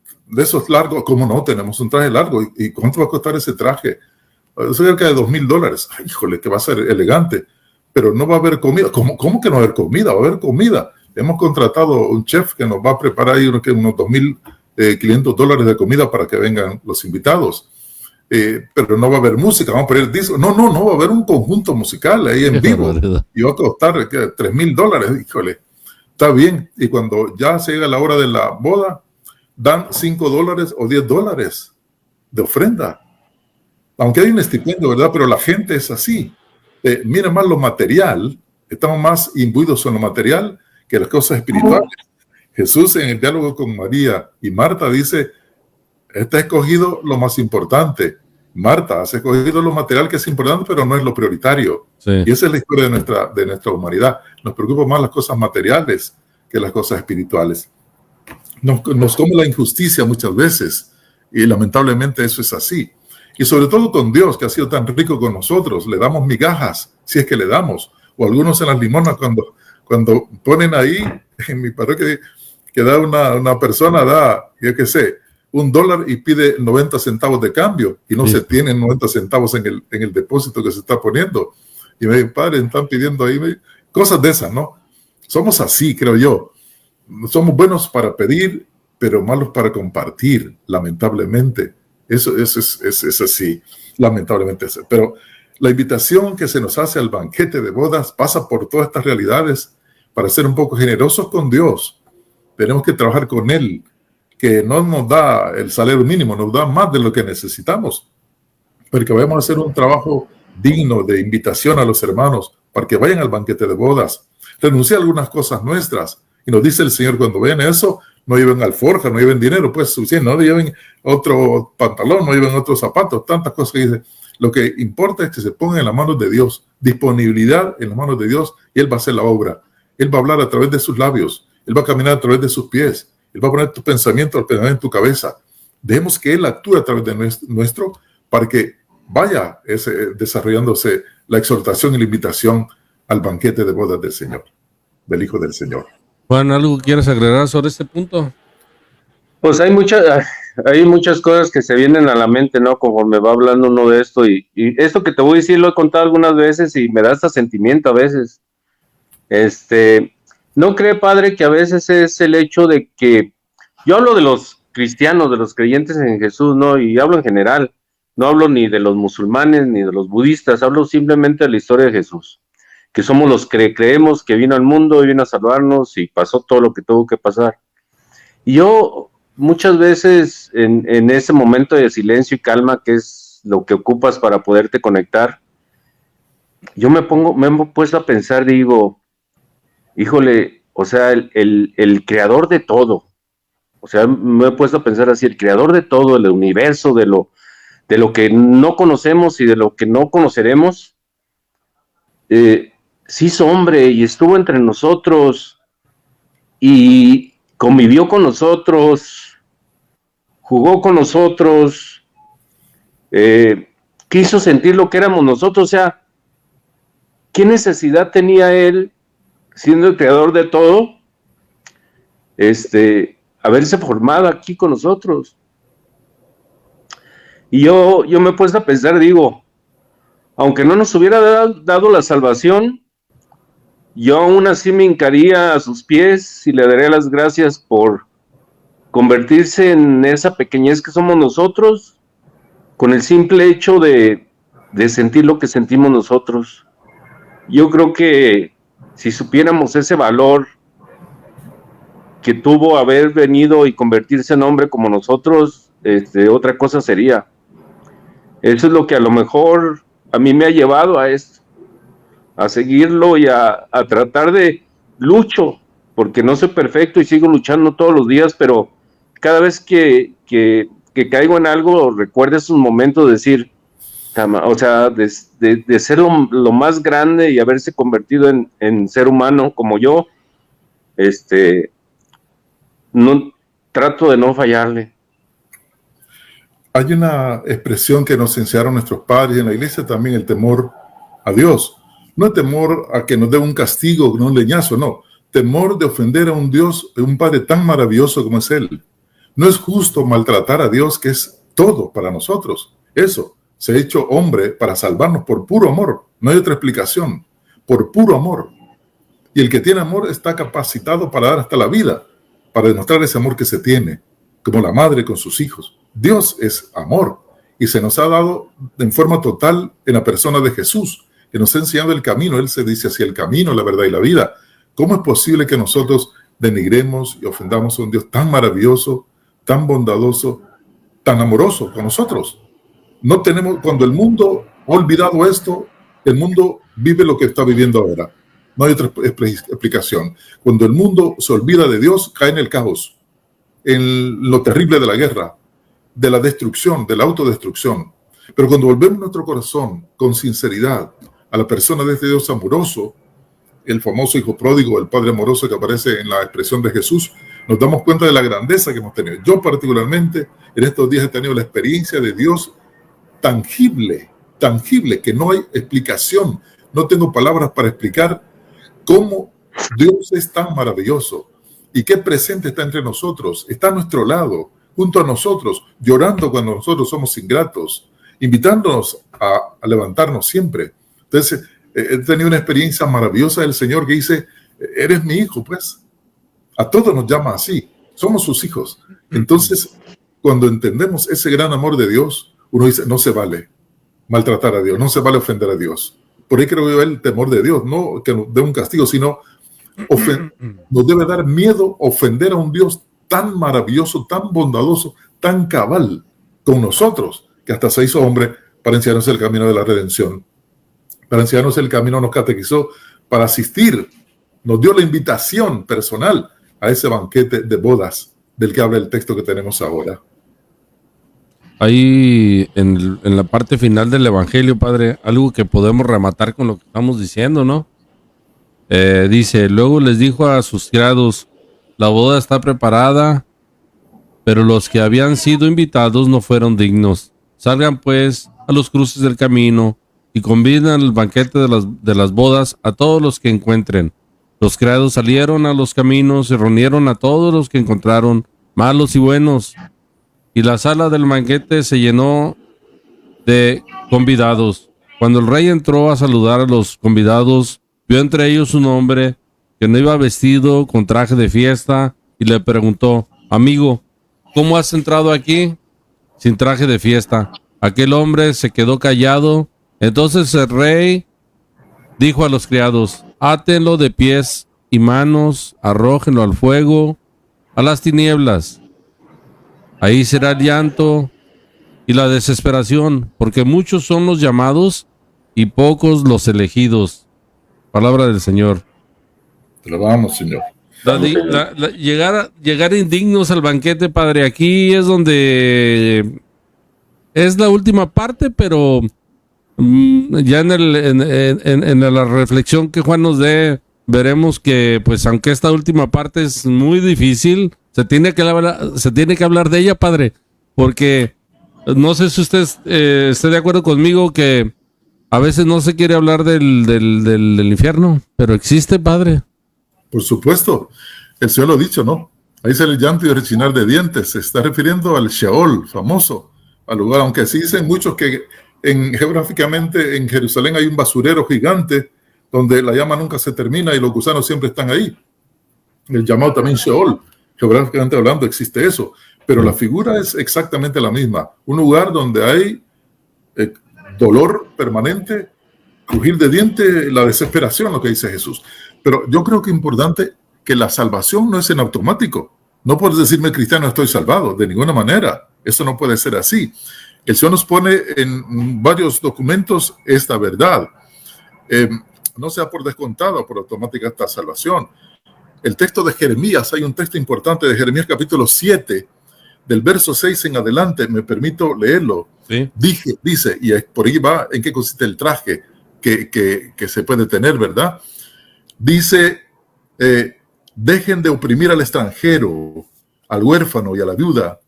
esos largos, ¿cómo no? Tenemos un traje largo, ¿y cuánto va a costar ese traje? Cerca de $2,000. Ay, híjole, que va a ser elegante, pero no va a haber comida. ¿Cómo que no va a haber comida? Va a haber comida. Hemos contratado un chef que nos va a preparar ahí unos $2,500 de comida para que vengan los invitados. Pero no va a haber música, vamos a poner discos. No, va a haber un conjunto musical ahí en vivo y va a costar $3,000. Híjole, está bien. Y cuando ya se llega la hora de la boda, dan $5 o $10 de ofrenda. Aunque hay un estipendio, ¿verdad? Pero la gente es así. Mira más lo material, estamos más imbuidos en lo material que las cosas espirituales. Jesús, en el diálogo con María y Marta, dice, Este ha escogido lo más importante. Marta, has escogido lo material que es importante, pero no es lo prioritario. Sí. Y esa es la historia de nuestra humanidad. Nos preocupan más las cosas materiales que las cosas espirituales. Nos come la injusticia muchas veces y lamentablemente eso es así. Y sobre todo con Dios, que ha sido tan rico con nosotros, le damos migajas, si es que le damos. O algunos en las limonas cuando ponen ahí, en mi parroquia, que da una persona, da, yo qué sé, $1 y pide 90 centavos de cambio y no se tienen 90 centavos en el depósito que se está poniendo. Y me dice, padre, están pidiendo ahí cosas de esas, ¿no? Somos así, creo yo. Somos buenos para pedir, pero malos para compartir, lamentablemente. Eso es así, lamentablemente. Pero la invitación que se nos hace al banquete de bodas pasa por todas estas realidades para ser un poco generosos con Dios. Tenemos que trabajar con Él, que no nos da el salario mínimo, nos da más de lo que necesitamos, porque vamos a hacer un trabajo digno de invitación a los hermanos para que vayan al banquete de bodas, renunciar a algunas cosas nuestras, y nos dice el Señor, cuando vean eso, no lleven alforja, no lleven dinero, pues suficiente, no lleven otro pantalón, no lleven otros zapatos, tantas cosas que dice. Lo que importa es que se pongan en las manos de Dios, disponibilidad en las manos de Dios, y Él va a hacer la obra. Él va a hablar a través de sus labios, Él va a caminar a través de sus pies, Él va a poner tu pensamiento en tu cabeza. Dejemos que Él actúe a través de nuestro para que vaya desarrollándose la exhortación y la invitación al banquete de bodas del Señor, del Hijo del Señor. Juan, ¿algo quieres agregar sobre este punto? Pues hay muchas cosas que se vienen a la mente, ¿no? Conforme va hablando uno de esto. Y esto que te voy a decir lo he contado algunas veces y me da hasta sentimiento a veces. ¿No cree, padre, que a veces es el hecho de que... Yo hablo de los cristianos, de los creyentes en Jesús, ¿no? Y hablo en general. No hablo ni de los musulmanes ni de los budistas. Hablo simplemente de la historia de Jesús. Que somos los que creemos que vino al mundo y vino a salvarnos y pasó todo lo que tuvo que pasar. Y yo muchas veces en ese momento de silencio y calma, que es lo que ocupas para poderte conectar, yo me he puesto a pensar, digo, híjole, o sea, el creador de todo, o sea, me he puesto a pensar así, el creador de todo, el universo, de lo que no conocemos y de lo que no conoceremos, se hizo hombre y estuvo entre nosotros y convivió con nosotros, jugó con nosotros, quiso sentir lo que éramos nosotros. O sea, ¿qué necesidad tenía él, siendo el creador de todo, haberse formado aquí con nosotros? Y yo me he puesto a pensar, digo, aunque no nos hubiera dado la salvación, yo aún así me hincaría a sus pies y le daría las gracias por convertirse en esa pequeñez que somos nosotros, con el simple hecho de sentir lo que sentimos nosotros. Yo creo que si supiéramos ese valor que tuvo haber venido y convertirse en hombre como nosotros, otra cosa sería. Eso es lo que a lo mejor a mí me ha llevado a esto, a seguirlo y a tratar de lucho, porque no soy perfecto y sigo luchando todos los días, pero cada vez que caigo en algo, recuerdo esos momentos de decir, o sea, de ser lo más grande y haberse convertido en ser humano como yo, no trato de no fallarle. Hay una expresión que nos enseñaron nuestros padres en la iglesia también, el temor a Dios. No el temor a que nos dé un castigo, no un leñazo, no. Temor de ofender a un Dios, un Padre tan maravilloso como es Él. No es justo maltratar a Dios, que es todo para nosotros. Eso, se ha hecho hombre para salvarnos por puro amor. No hay otra explicación. Por puro amor. Y el que tiene amor está capacitado para dar hasta la vida, para demostrar ese amor que se tiene, como la madre con sus hijos. Dios es amor y se nos ha dado en forma total en la persona de Jesús, que nos ha enseñado el camino. Él se dice así, el camino, la verdad y la vida. ¿Cómo es posible que nosotros denigremos y ofendamos a un Dios tan maravilloso, tan bondadoso, tan amoroso con nosotros? No tenemos, cuando el mundo ha olvidado esto, el mundo vive lo que está viviendo ahora. No hay otra explicación. Cuando el mundo se olvida de Dios, cae en el caos, en lo terrible de la guerra, de la destrucción, de la autodestrucción. Pero cuando volvemos nuestro corazón con sinceridad a la persona de este Dios amoroso, el famoso hijo pródigo, el padre amoroso que aparece en la expresión de Jesús, nos damos cuenta de la grandeza que hemos tenido. Yo particularmente en estos días he tenido la experiencia de Dios tangible, que no hay explicación. No tengo palabras para explicar cómo Dios es tan maravilloso y qué presente está entre nosotros, está a nuestro lado, junto a nosotros, llorando cuando nosotros somos ingratos, invitándonos a levantarnos siempre. Entonces, he tenido una experiencia maravillosa del Señor que dice, eres mi hijo, pues. A todos nos llama así, somos sus hijos. Entonces, cuando entendemos ese gran amor de Dios, uno dice, no se vale maltratar a Dios, no se vale ofender a Dios. Por ahí creo yo el temor de Dios, no que nos dé un castigo, sino nos debe dar miedo ofender a un Dios tan maravilloso, tan bondadoso, tan cabal con nosotros, que hasta se hizo hombre para enseñarnos el camino de la redención, para enseñarnos el camino, nos catequizó, para asistir, nos dio la invitación personal a ese banquete de bodas del que habla el texto que tenemos ahora. Ahí en la parte final del Evangelio, Padre, algo que podemos rematar con lo que estamos diciendo, ¿no? Dice, luego les dijo a sus criados, la boda está preparada, pero los que habían sido invitados no fueron dignos. Salgan pues a los cruces del camino y conviden al banquete de las bodas a todos los que encuentren. Los criados salieron a los caminos y reunieron a todos los que encontraron, malos y buenos. Y la sala del banquete se llenó de convidados. Cuando el rey entró a saludar a los convidados, vio entre ellos un hombre que no iba vestido con traje de fiesta y le preguntó, amigo, ¿cómo has entrado aquí sin traje de fiesta? Aquel hombre se quedó callado. Entonces el rey dijo a los criados, átenlo de pies y manos, arrójenlo al fuego, a las tinieblas. Ahí será el llanto y la desesperación, porque muchos son los llamados y pocos los elegidos. Palabra del Señor. Te lo damos, Señor. Llegar indignos al banquete, Padre, aquí es donde es la última parte, pero ya en la reflexión que Juan nos dé, veremos que, pues, aunque esta última parte es muy difícil, se tiene que hablar de ella, Padre, porque no sé si usted esté de acuerdo conmigo que a veces no se quiere hablar del infierno, pero existe, Padre. Por supuesto, el Señor lo ha dicho, ¿no? Ahí sale el llanto y el rechinar de dientes. Se está refiriendo al Sheol, famoso, al lugar, aunque sí dicen muchos que geográficamente en Jerusalén hay un basurero gigante donde la llama nunca se termina y los gusanos siempre están ahí. El llamado también Sheol, geográficamente hablando, existe eso, pero la figura es exactamente la misma. Un lugar donde hay dolor permanente, crujir de dientes, la desesperación, lo que dice Jesús. Pero yo creo que es importante que la salvación no es en automático. No puedes decirme, cristiano, estoy salvado, de ninguna manera. Eso no puede ser así. El Señor nos pone en varios documentos esta verdad. No sea por descontado, por automática esta salvación. El texto de Jeremías, hay un texto importante de Jeremías capítulo 7, del verso 6 en adelante, me permito leerlo. ¿Sí? Dice, y por ahí va en qué consiste el traje que se puede tener, ¿verdad? Dice, dejen de oprimir al extranjero, al huérfano y a la viuda.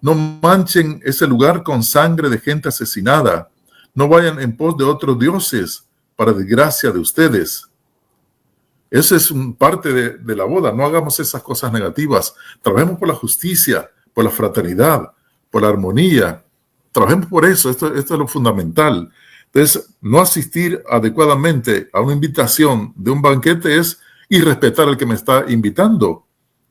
No manchen ese lugar con sangre de gente asesinada. No vayan en pos de otros dioses para desgracia de ustedes. Esa es parte de la boda. No hagamos esas cosas negativas. Trabajemos por la justicia, por la fraternidad, por la armonía. Trabajemos por eso. Esto es lo fundamental. Entonces, no asistir adecuadamente a una invitación de un banquete es irrespetar al que me está invitando.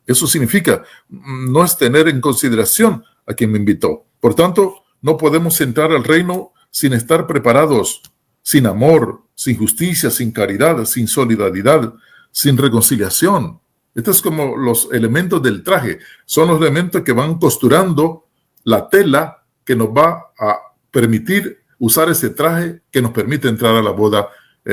Eso significa no es tener en consideración a quien me invitó. Por tanto, no podemos entrar al reino sin estar preparados, sin amor, sin justicia, sin caridad, sin solidaridad, sin reconciliación. Estos es como los elementos del traje. Son los elementos que van costurando la tela que nos va a permitir usar ese traje que nos permite entrar a la boda,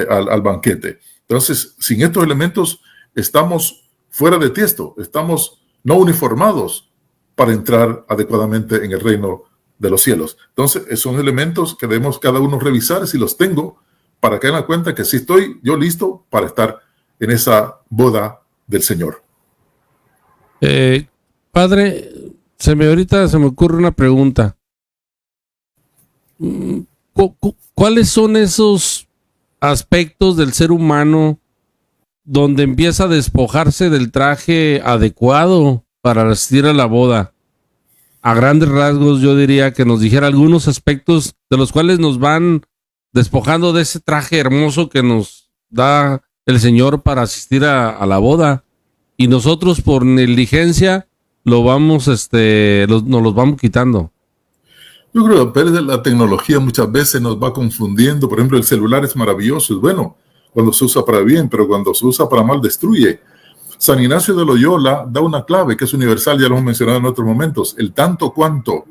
al banquete. Entonces, sin estos elementos estamos fuera de tiesto, estamos no uniformados para entrar adecuadamente en el reino de los cielos. Entonces, son elementos que debemos cada uno revisar si los tengo, para que hagan cuenta que sí estoy yo listo para estar en esa boda del Señor. Padre, ahorita se me ocurre una pregunta. ¿Cuáles son esos aspectos del ser humano donde empieza a despojarse del traje adecuado para asistir a la boda? A grandes rasgos, yo diría que nos dijera algunos aspectos de los cuales nos van despojando de ese traje hermoso que nos da el Señor para asistir a la boda, y nosotros por negligencia nos los vamos quitando. Yo creo que la tecnología muchas veces nos va confundiendo. Por ejemplo, el celular es maravilloso, es bueno cuando se usa para bien, pero cuando se usa para mal destruye. San Ignacio de Loyola da una clave que es universal, ya lo hemos mencionado en otros momentos: el tanto cuanto.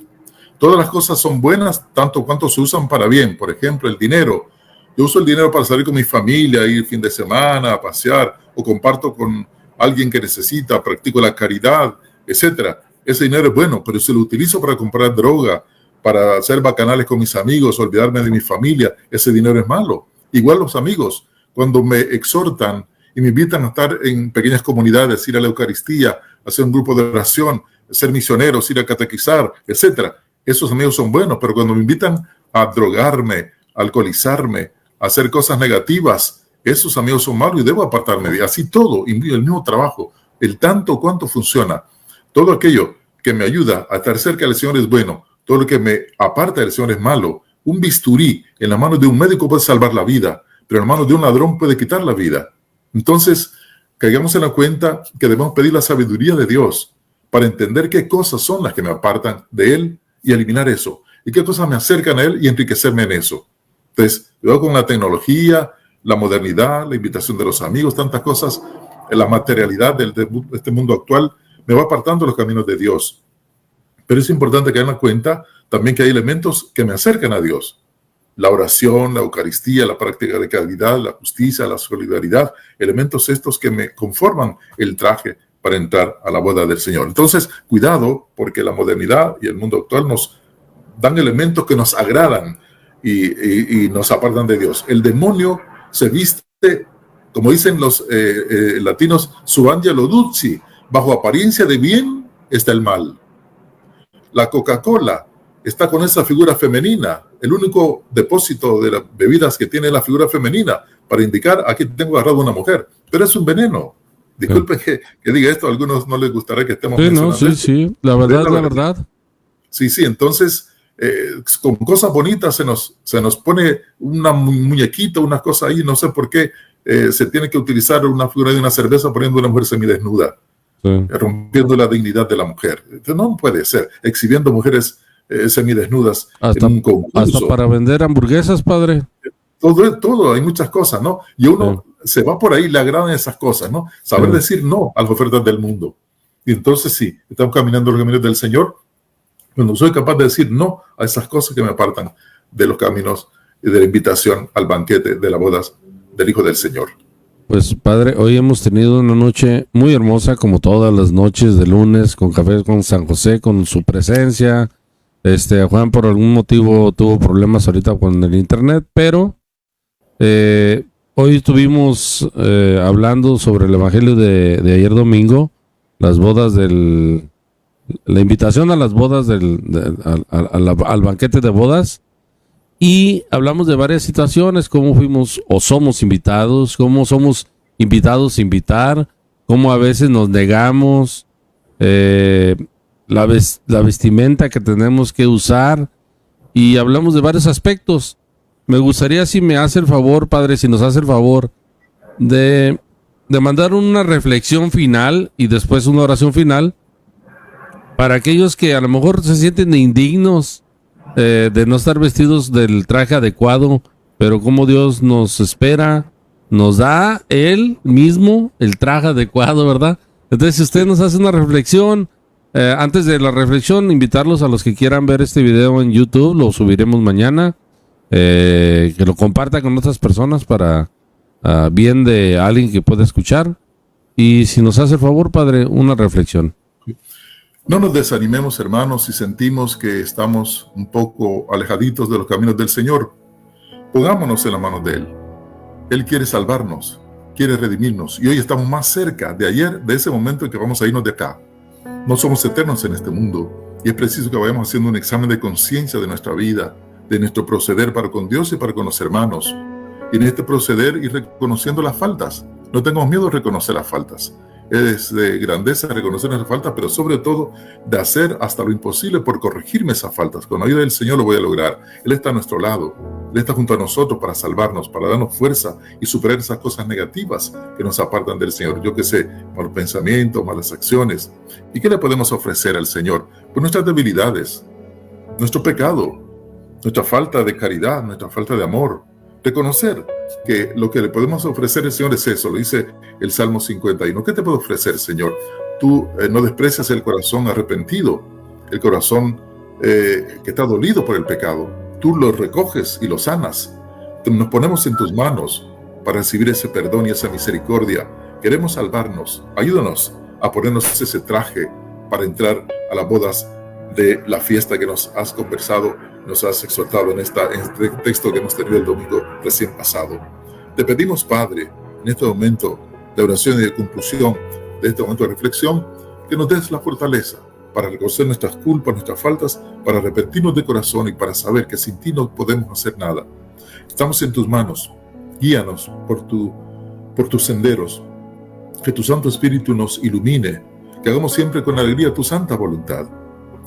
Todas las cosas son buenas tanto cuanto se usan para bien. Por ejemplo, el dinero. Yo uso el dinero para salir con mi familia, ir fin de semana a pasear, o comparto con alguien que necesita, practico la caridad, etcétera. Ese dinero es bueno, pero si lo utilizo para comprar droga, para hacer bacanales con mis amigos, olvidarme de mi familia, ese dinero es malo. Igual los amigos, cuando me exhortan y me invitan a estar en pequeñas comunidades, ir a la Eucaristía, hacer un grupo de oración, ser misioneros, ir a catequizar, etcétera. Esos amigos son buenos, pero cuando me invitan a drogarme, a alcoholizarme, a hacer cosas negativas, esos amigos son malos y debo apartarme de. Así todo, el mismo trabajo, el tanto cuanto funciona. Todo aquello que me ayuda a estar cerca del Señor es bueno. Todo lo que me aparta del Señor es malo. Un bisturí en las manos de un médico puede salvar la vida, pero en las manos de un ladrón puede quitar la vida. Entonces, caigamos en la cuenta que debemos pedir la sabiduría de Dios para entender qué cosas son las que me apartan de Él y eliminar eso, y qué cosas me acercan a Él y enriquecerme en eso. Entonces, luego con la tecnología, la modernidad, la invitación de los amigos, tantas cosas, la materialidad de este mundo actual me va apartando los caminos de Dios. Pero es importante que hagan cuenta también que hay elementos que me acercan a Dios. La oración, la Eucaristía, la práctica de caridad, la justicia, la solidaridad, elementos estos que me conforman el traje para entrar a la boda del Señor. Entonces, cuidado, porque la modernidad y el mundo actual nos dan elementos que nos agradan y nos apartan de Dios. El demonio se viste, como dicen los latinos, su angelo dulci, bajo apariencia de bien está el mal. La Coca-Cola está con esa figura femenina. El único depósito de las bebidas que tiene la figura femenina para indicar aquí tengo agarrado a una mujer. Pero es un veneno. Disculpen que diga esto, a algunos no les gustará que estemos mencionando esto. Sí, la verdad. Sí, entonces con cosas bonitas se nos pone una muñequita, una cosa ahí, no sé por qué se tiene que utilizar una figura de una cerveza poniendo una mujer semidesnuda. Rompiendo la dignidad de la mujer. No puede ser, exhibiendo mujeres semidesnudas en un concurso. Hasta para vender hamburguesas, padre. Todo, hay muchas cosas, ¿no? Y uno se va por ahí, le agradan esas cosas, ¿no? Saber decir no a las ofertas del mundo. Y entonces sí, estamos caminando los caminos del Señor cuando soy capaz de decir no a esas cosas que me apartan de los caminos y de la invitación al banquete de las bodas del Hijo del Señor. Pues padre, hoy hemos tenido una noche muy hermosa, como todas las noches de lunes, con Café con San José, con su presencia. Juan por algún motivo tuvo problemas ahorita con el internet, pero hoy estuvimos hablando sobre el evangelio de ayer domingo, las bodas la invitación a las bodas al banquete de bodas. Y hablamos de varias situaciones, cómo fuimos o somos invitados, cómo somos invitados a invitar, cómo a veces nos negamos, la vestimenta que tenemos que usar, y hablamos de varios aspectos. Me gustaría, si me hace el favor, padre, si nos hace el favor de mandar una reflexión final y después una oración final para aquellos que a lo mejor se sienten indignos de no estar vestidos del traje adecuado, pero como Dios nos espera, nos da Él mismo el traje adecuado, ¿verdad? Entonces, si usted nos hace una reflexión, antes de la reflexión, invitarlos a los que quieran ver este video en YouTube, lo subiremos mañana, que lo comparta con otras personas para bien de alguien que pueda escuchar. Y si nos hace el favor, padre, una reflexión. No nos desanimemos, hermanos, si sentimos que estamos un poco alejaditos de los caminos del Señor. Pongámonos en las manos de Él. Él quiere salvarnos, quiere redimirnos, y hoy estamos más cerca de ayer, de ese momento en que vamos a irnos de acá. No somos eternos en este mundo, y es preciso que vayamos haciendo un examen de conciencia de nuestra vida, de nuestro proceder para con Dios y para con los hermanos. Y en este proceder ir reconociendo las faltas. No tengamos miedo de reconocer las faltas. Es de grandeza reconocer nuestras faltas, pero sobre todo de hacer hasta lo imposible por corregirme esas faltas. Con la ayuda del Señor lo voy a lograr. Él está a nuestro lado. Él está junto a nosotros para salvarnos, para darnos fuerza y superar esas cosas negativas que nos apartan del Señor. Yo qué sé, malos pensamientos, malas acciones. ¿Y qué le podemos ofrecer al Señor? Pues nuestras debilidades, nuestro pecado, nuestra falta de caridad, nuestra falta de amor. Reconocer que lo que le podemos ofrecer al Señor es eso, lo dice el Salmo 51. ¿Qué te puedo ofrecer, Señor? Tú no desprecias el corazón arrepentido, el corazón que está dolido por el pecado. Tú lo recoges y lo sanas. Nos ponemos en tus manos para recibir ese perdón y esa misericordia. Queremos salvarnos. Ayúdanos a ponernos ese traje para entrar a las bodas de la fiesta que nos has conversado, nos has exhortado en este texto que hemos tenido el domingo recién pasado. Te pedimos, Padre, en este momento de oración y de conclusión, de este momento de reflexión, que nos des la fortaleza para reconocer nuestras culpas, nuestras faltas, para arrepentirnos de corazón y para saber que sin ti no podemos hacer nada. Estamos en tus manos. Guíanos por tus senderos. Que tu Santo Espíritu nos ilumine, que hagamos siempre con alegría tu santa voluntad,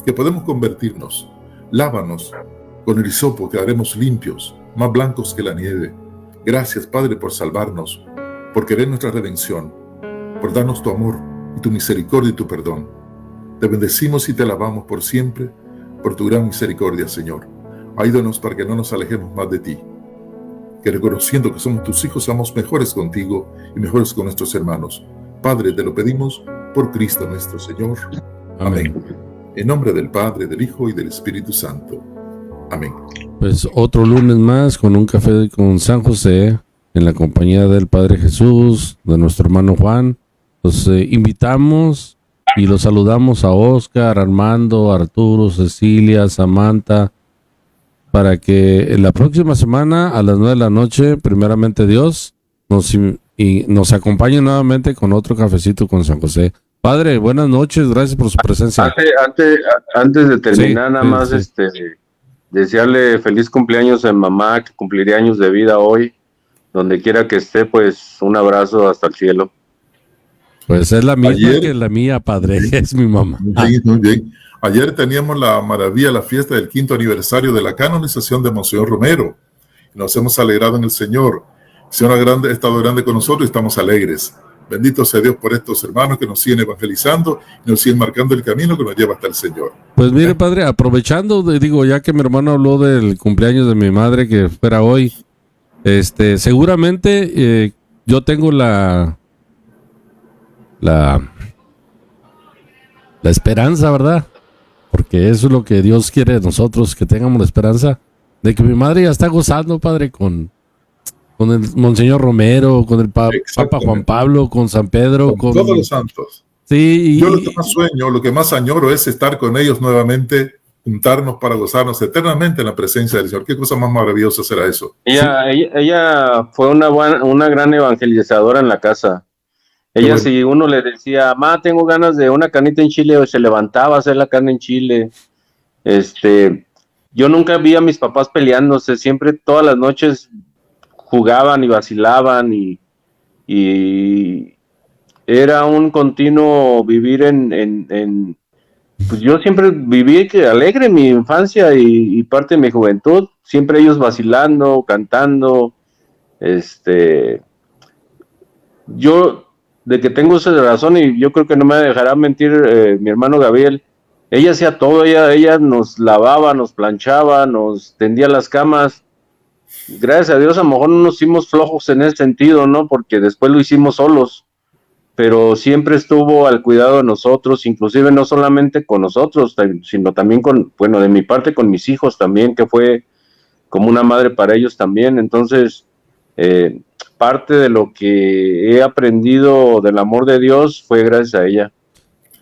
que podemos convertirnos. Lávanos con el hisopo, quedaremos limpios, más blancos que la nieve. Gracias, Padre, por salvarnos, por querer nuestra redención, por darnos tu amor y tu misericordia y tu perdón. Te bendecimos y te alabamos por siempre, por tu gran misericordia, Señor. Ayúdanos para que no nos alejemos más de ti, que reconociendo que somos tus hijos, seamos mejores contigo y mejores con nuestros hermanos. Padre, te lo pedimos por Cristo nuestro Señor. Amén. En nombre del Padre, del Hijo y del Espíritu Santo. Amén. Pues otro lunes más con un café con San José, en la compañía del Padre Jesús, de nuestro hermano Juan. Los invitamos y los saludamos a Oscar, Armando, Arturo, Cecilia, Samantha, para que en la próxima semana a las 9 de la noche, primeramente Dios, nos acompañe nuevamente con otro cafecito con San José. Padre, buenas noches, gracias por su presencia. Antes de terminar, desearle feliz cumpleaños a mamá, que cumpliría años de vida hoy, donde quiera que esté, pues un abrazo hasta el cielo. Pues es la misma que la mía, padre, es mi mamá. Muy bien. Ayer teníamos la maravilla, la fiesta del 5º aniversario de la canonización de Monseñor Romero. Nos hemos alegrado en el Señor. El Señor ha estado grande con nosotros y estamos alegres. Bendito sea Dios por estos hermanos que nos siguen evangelizando y nos siguen marcando el camino que nos lleva hasta el Señor. Pues mire, padre, aprovechando, ya que mi hermano habló del cumpleaños de mi madre que fuera hoy, seguramente yo tengo la esperanza, ¿verdad? Porque eso es lo que Dios quiere de nosotros, que tengamos la esperanza de que mi madre ya está gozando, padre, con el Monseñor Romero, con el Papa Juan Pablo, con San Pedro, con todos los santos. Sí, yo lo que más sueño, lo que más añoro es estar con ellos nuevamente, juntarnos para gozarnos eternamente en la presencia del Señor. ¿Qué cosa más maravillosa será eso? Ella fue una gran evangelizadora en la casa. Ella, bueno, si uno le decía, mamá, tengo ganas de una carnita en chile, o se levantaba a hacer la carne en chile. Yo nunca vi a mis papás peleándose, siempre todas las noches jugaban y vacilaban y era un continuo vivir pues yo siempre viví alegre en mi infancia y parte de mi juventud, siempre ellos vacilando, cantando, yo de que tengo esa razón y yo creo que no me dejará mentir mi hermano Gabriel, ella hacía todo, ella nos lavaba, nos planchaba, nos tendía las camas. Gracias a Dios a lo mejor no nos hicimos flojos en ese sentido, ¿no? Porque después lo hicimos solos, pero siempre estuvo al cuidado de nosotros, inclusive no solamente con nosotros, sino también de mi parte con mis hijos también, que fue como una madre para ellos también. Entonces, parte de lo que he aprendido del amor de Dios fue gracias a ella.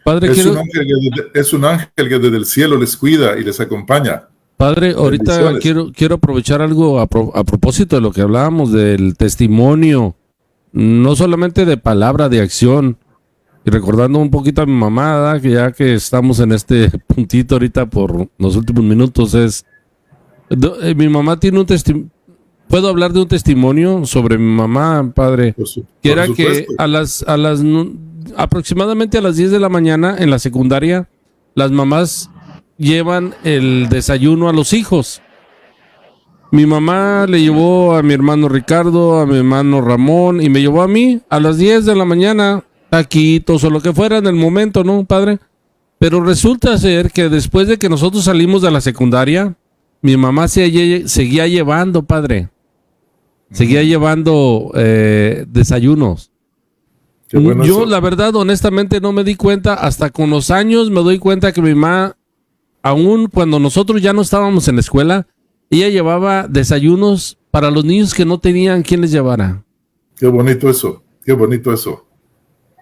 Padre, es un ángel que desde el cielo les cuida y les acompaña. Padre, ahorita quiero aprovechar algo a propósito de lo que hablábamos del testimonio, no solamente de palabra, de acción, y recordando un poquito a mi mamá, ¿verdad? Que ya que estamos en este puntito ahorita por los últimos minutos, mi mamá tiene un testimonio. ¿Puedo hablar de un testimonio sobre mi mamá, padre? Que era que aproximadamente a las 10 de la mañana en la secundaria, las mamás llevan el desayuno a los hijos. Mi mamá le llevó a mi hermano Ricardo, a mi hermano Ramón, y me llevó a mí a las 10 de la mañana, taquitos o lo que fuera en el momento, ¿no, padre? Pero resulta ser que después de que nosotros salimos de la secundaria, mi mamá seguía llevando, padre. Seguía llevando desayunos. Yo, la verdad, honestamente, no me di cuenta. Hasta con los años me doy cuenta que mi mamá, aún cuando nosotros ya no estábamos en la escuela, ella llevaba desayunos para los niños que no tenían quien les llevara. Qué bonito eso, qué bonito eso.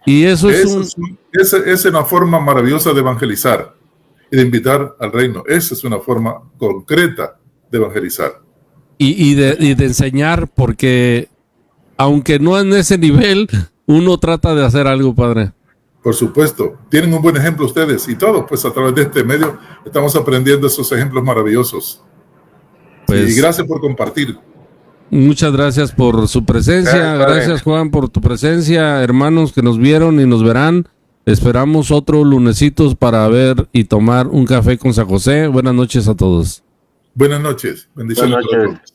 Y eso es una forma maravillosa de evangelizar y de invitar al reino. Esa es una forma concreta de evangelizar. Y de enseñar, porque aunque no en ese nivel, uno trata de hacer algo, padre. Por supuesto, tienen un buen ejemplo ustedes y todos, pues a través de este medio estamos aprendiendo esos ejemplos maravillosos. Pues, y gracias por compartir. Muchas gracias por su presencia, gracias Juan por tu presencia, hermanos que nos vieron y nos verán. Esperamos otro lunesitos para ver y tomar un café con San José. Buenas noches a todos. Buenas noches. Bendiciones. Buenas noches.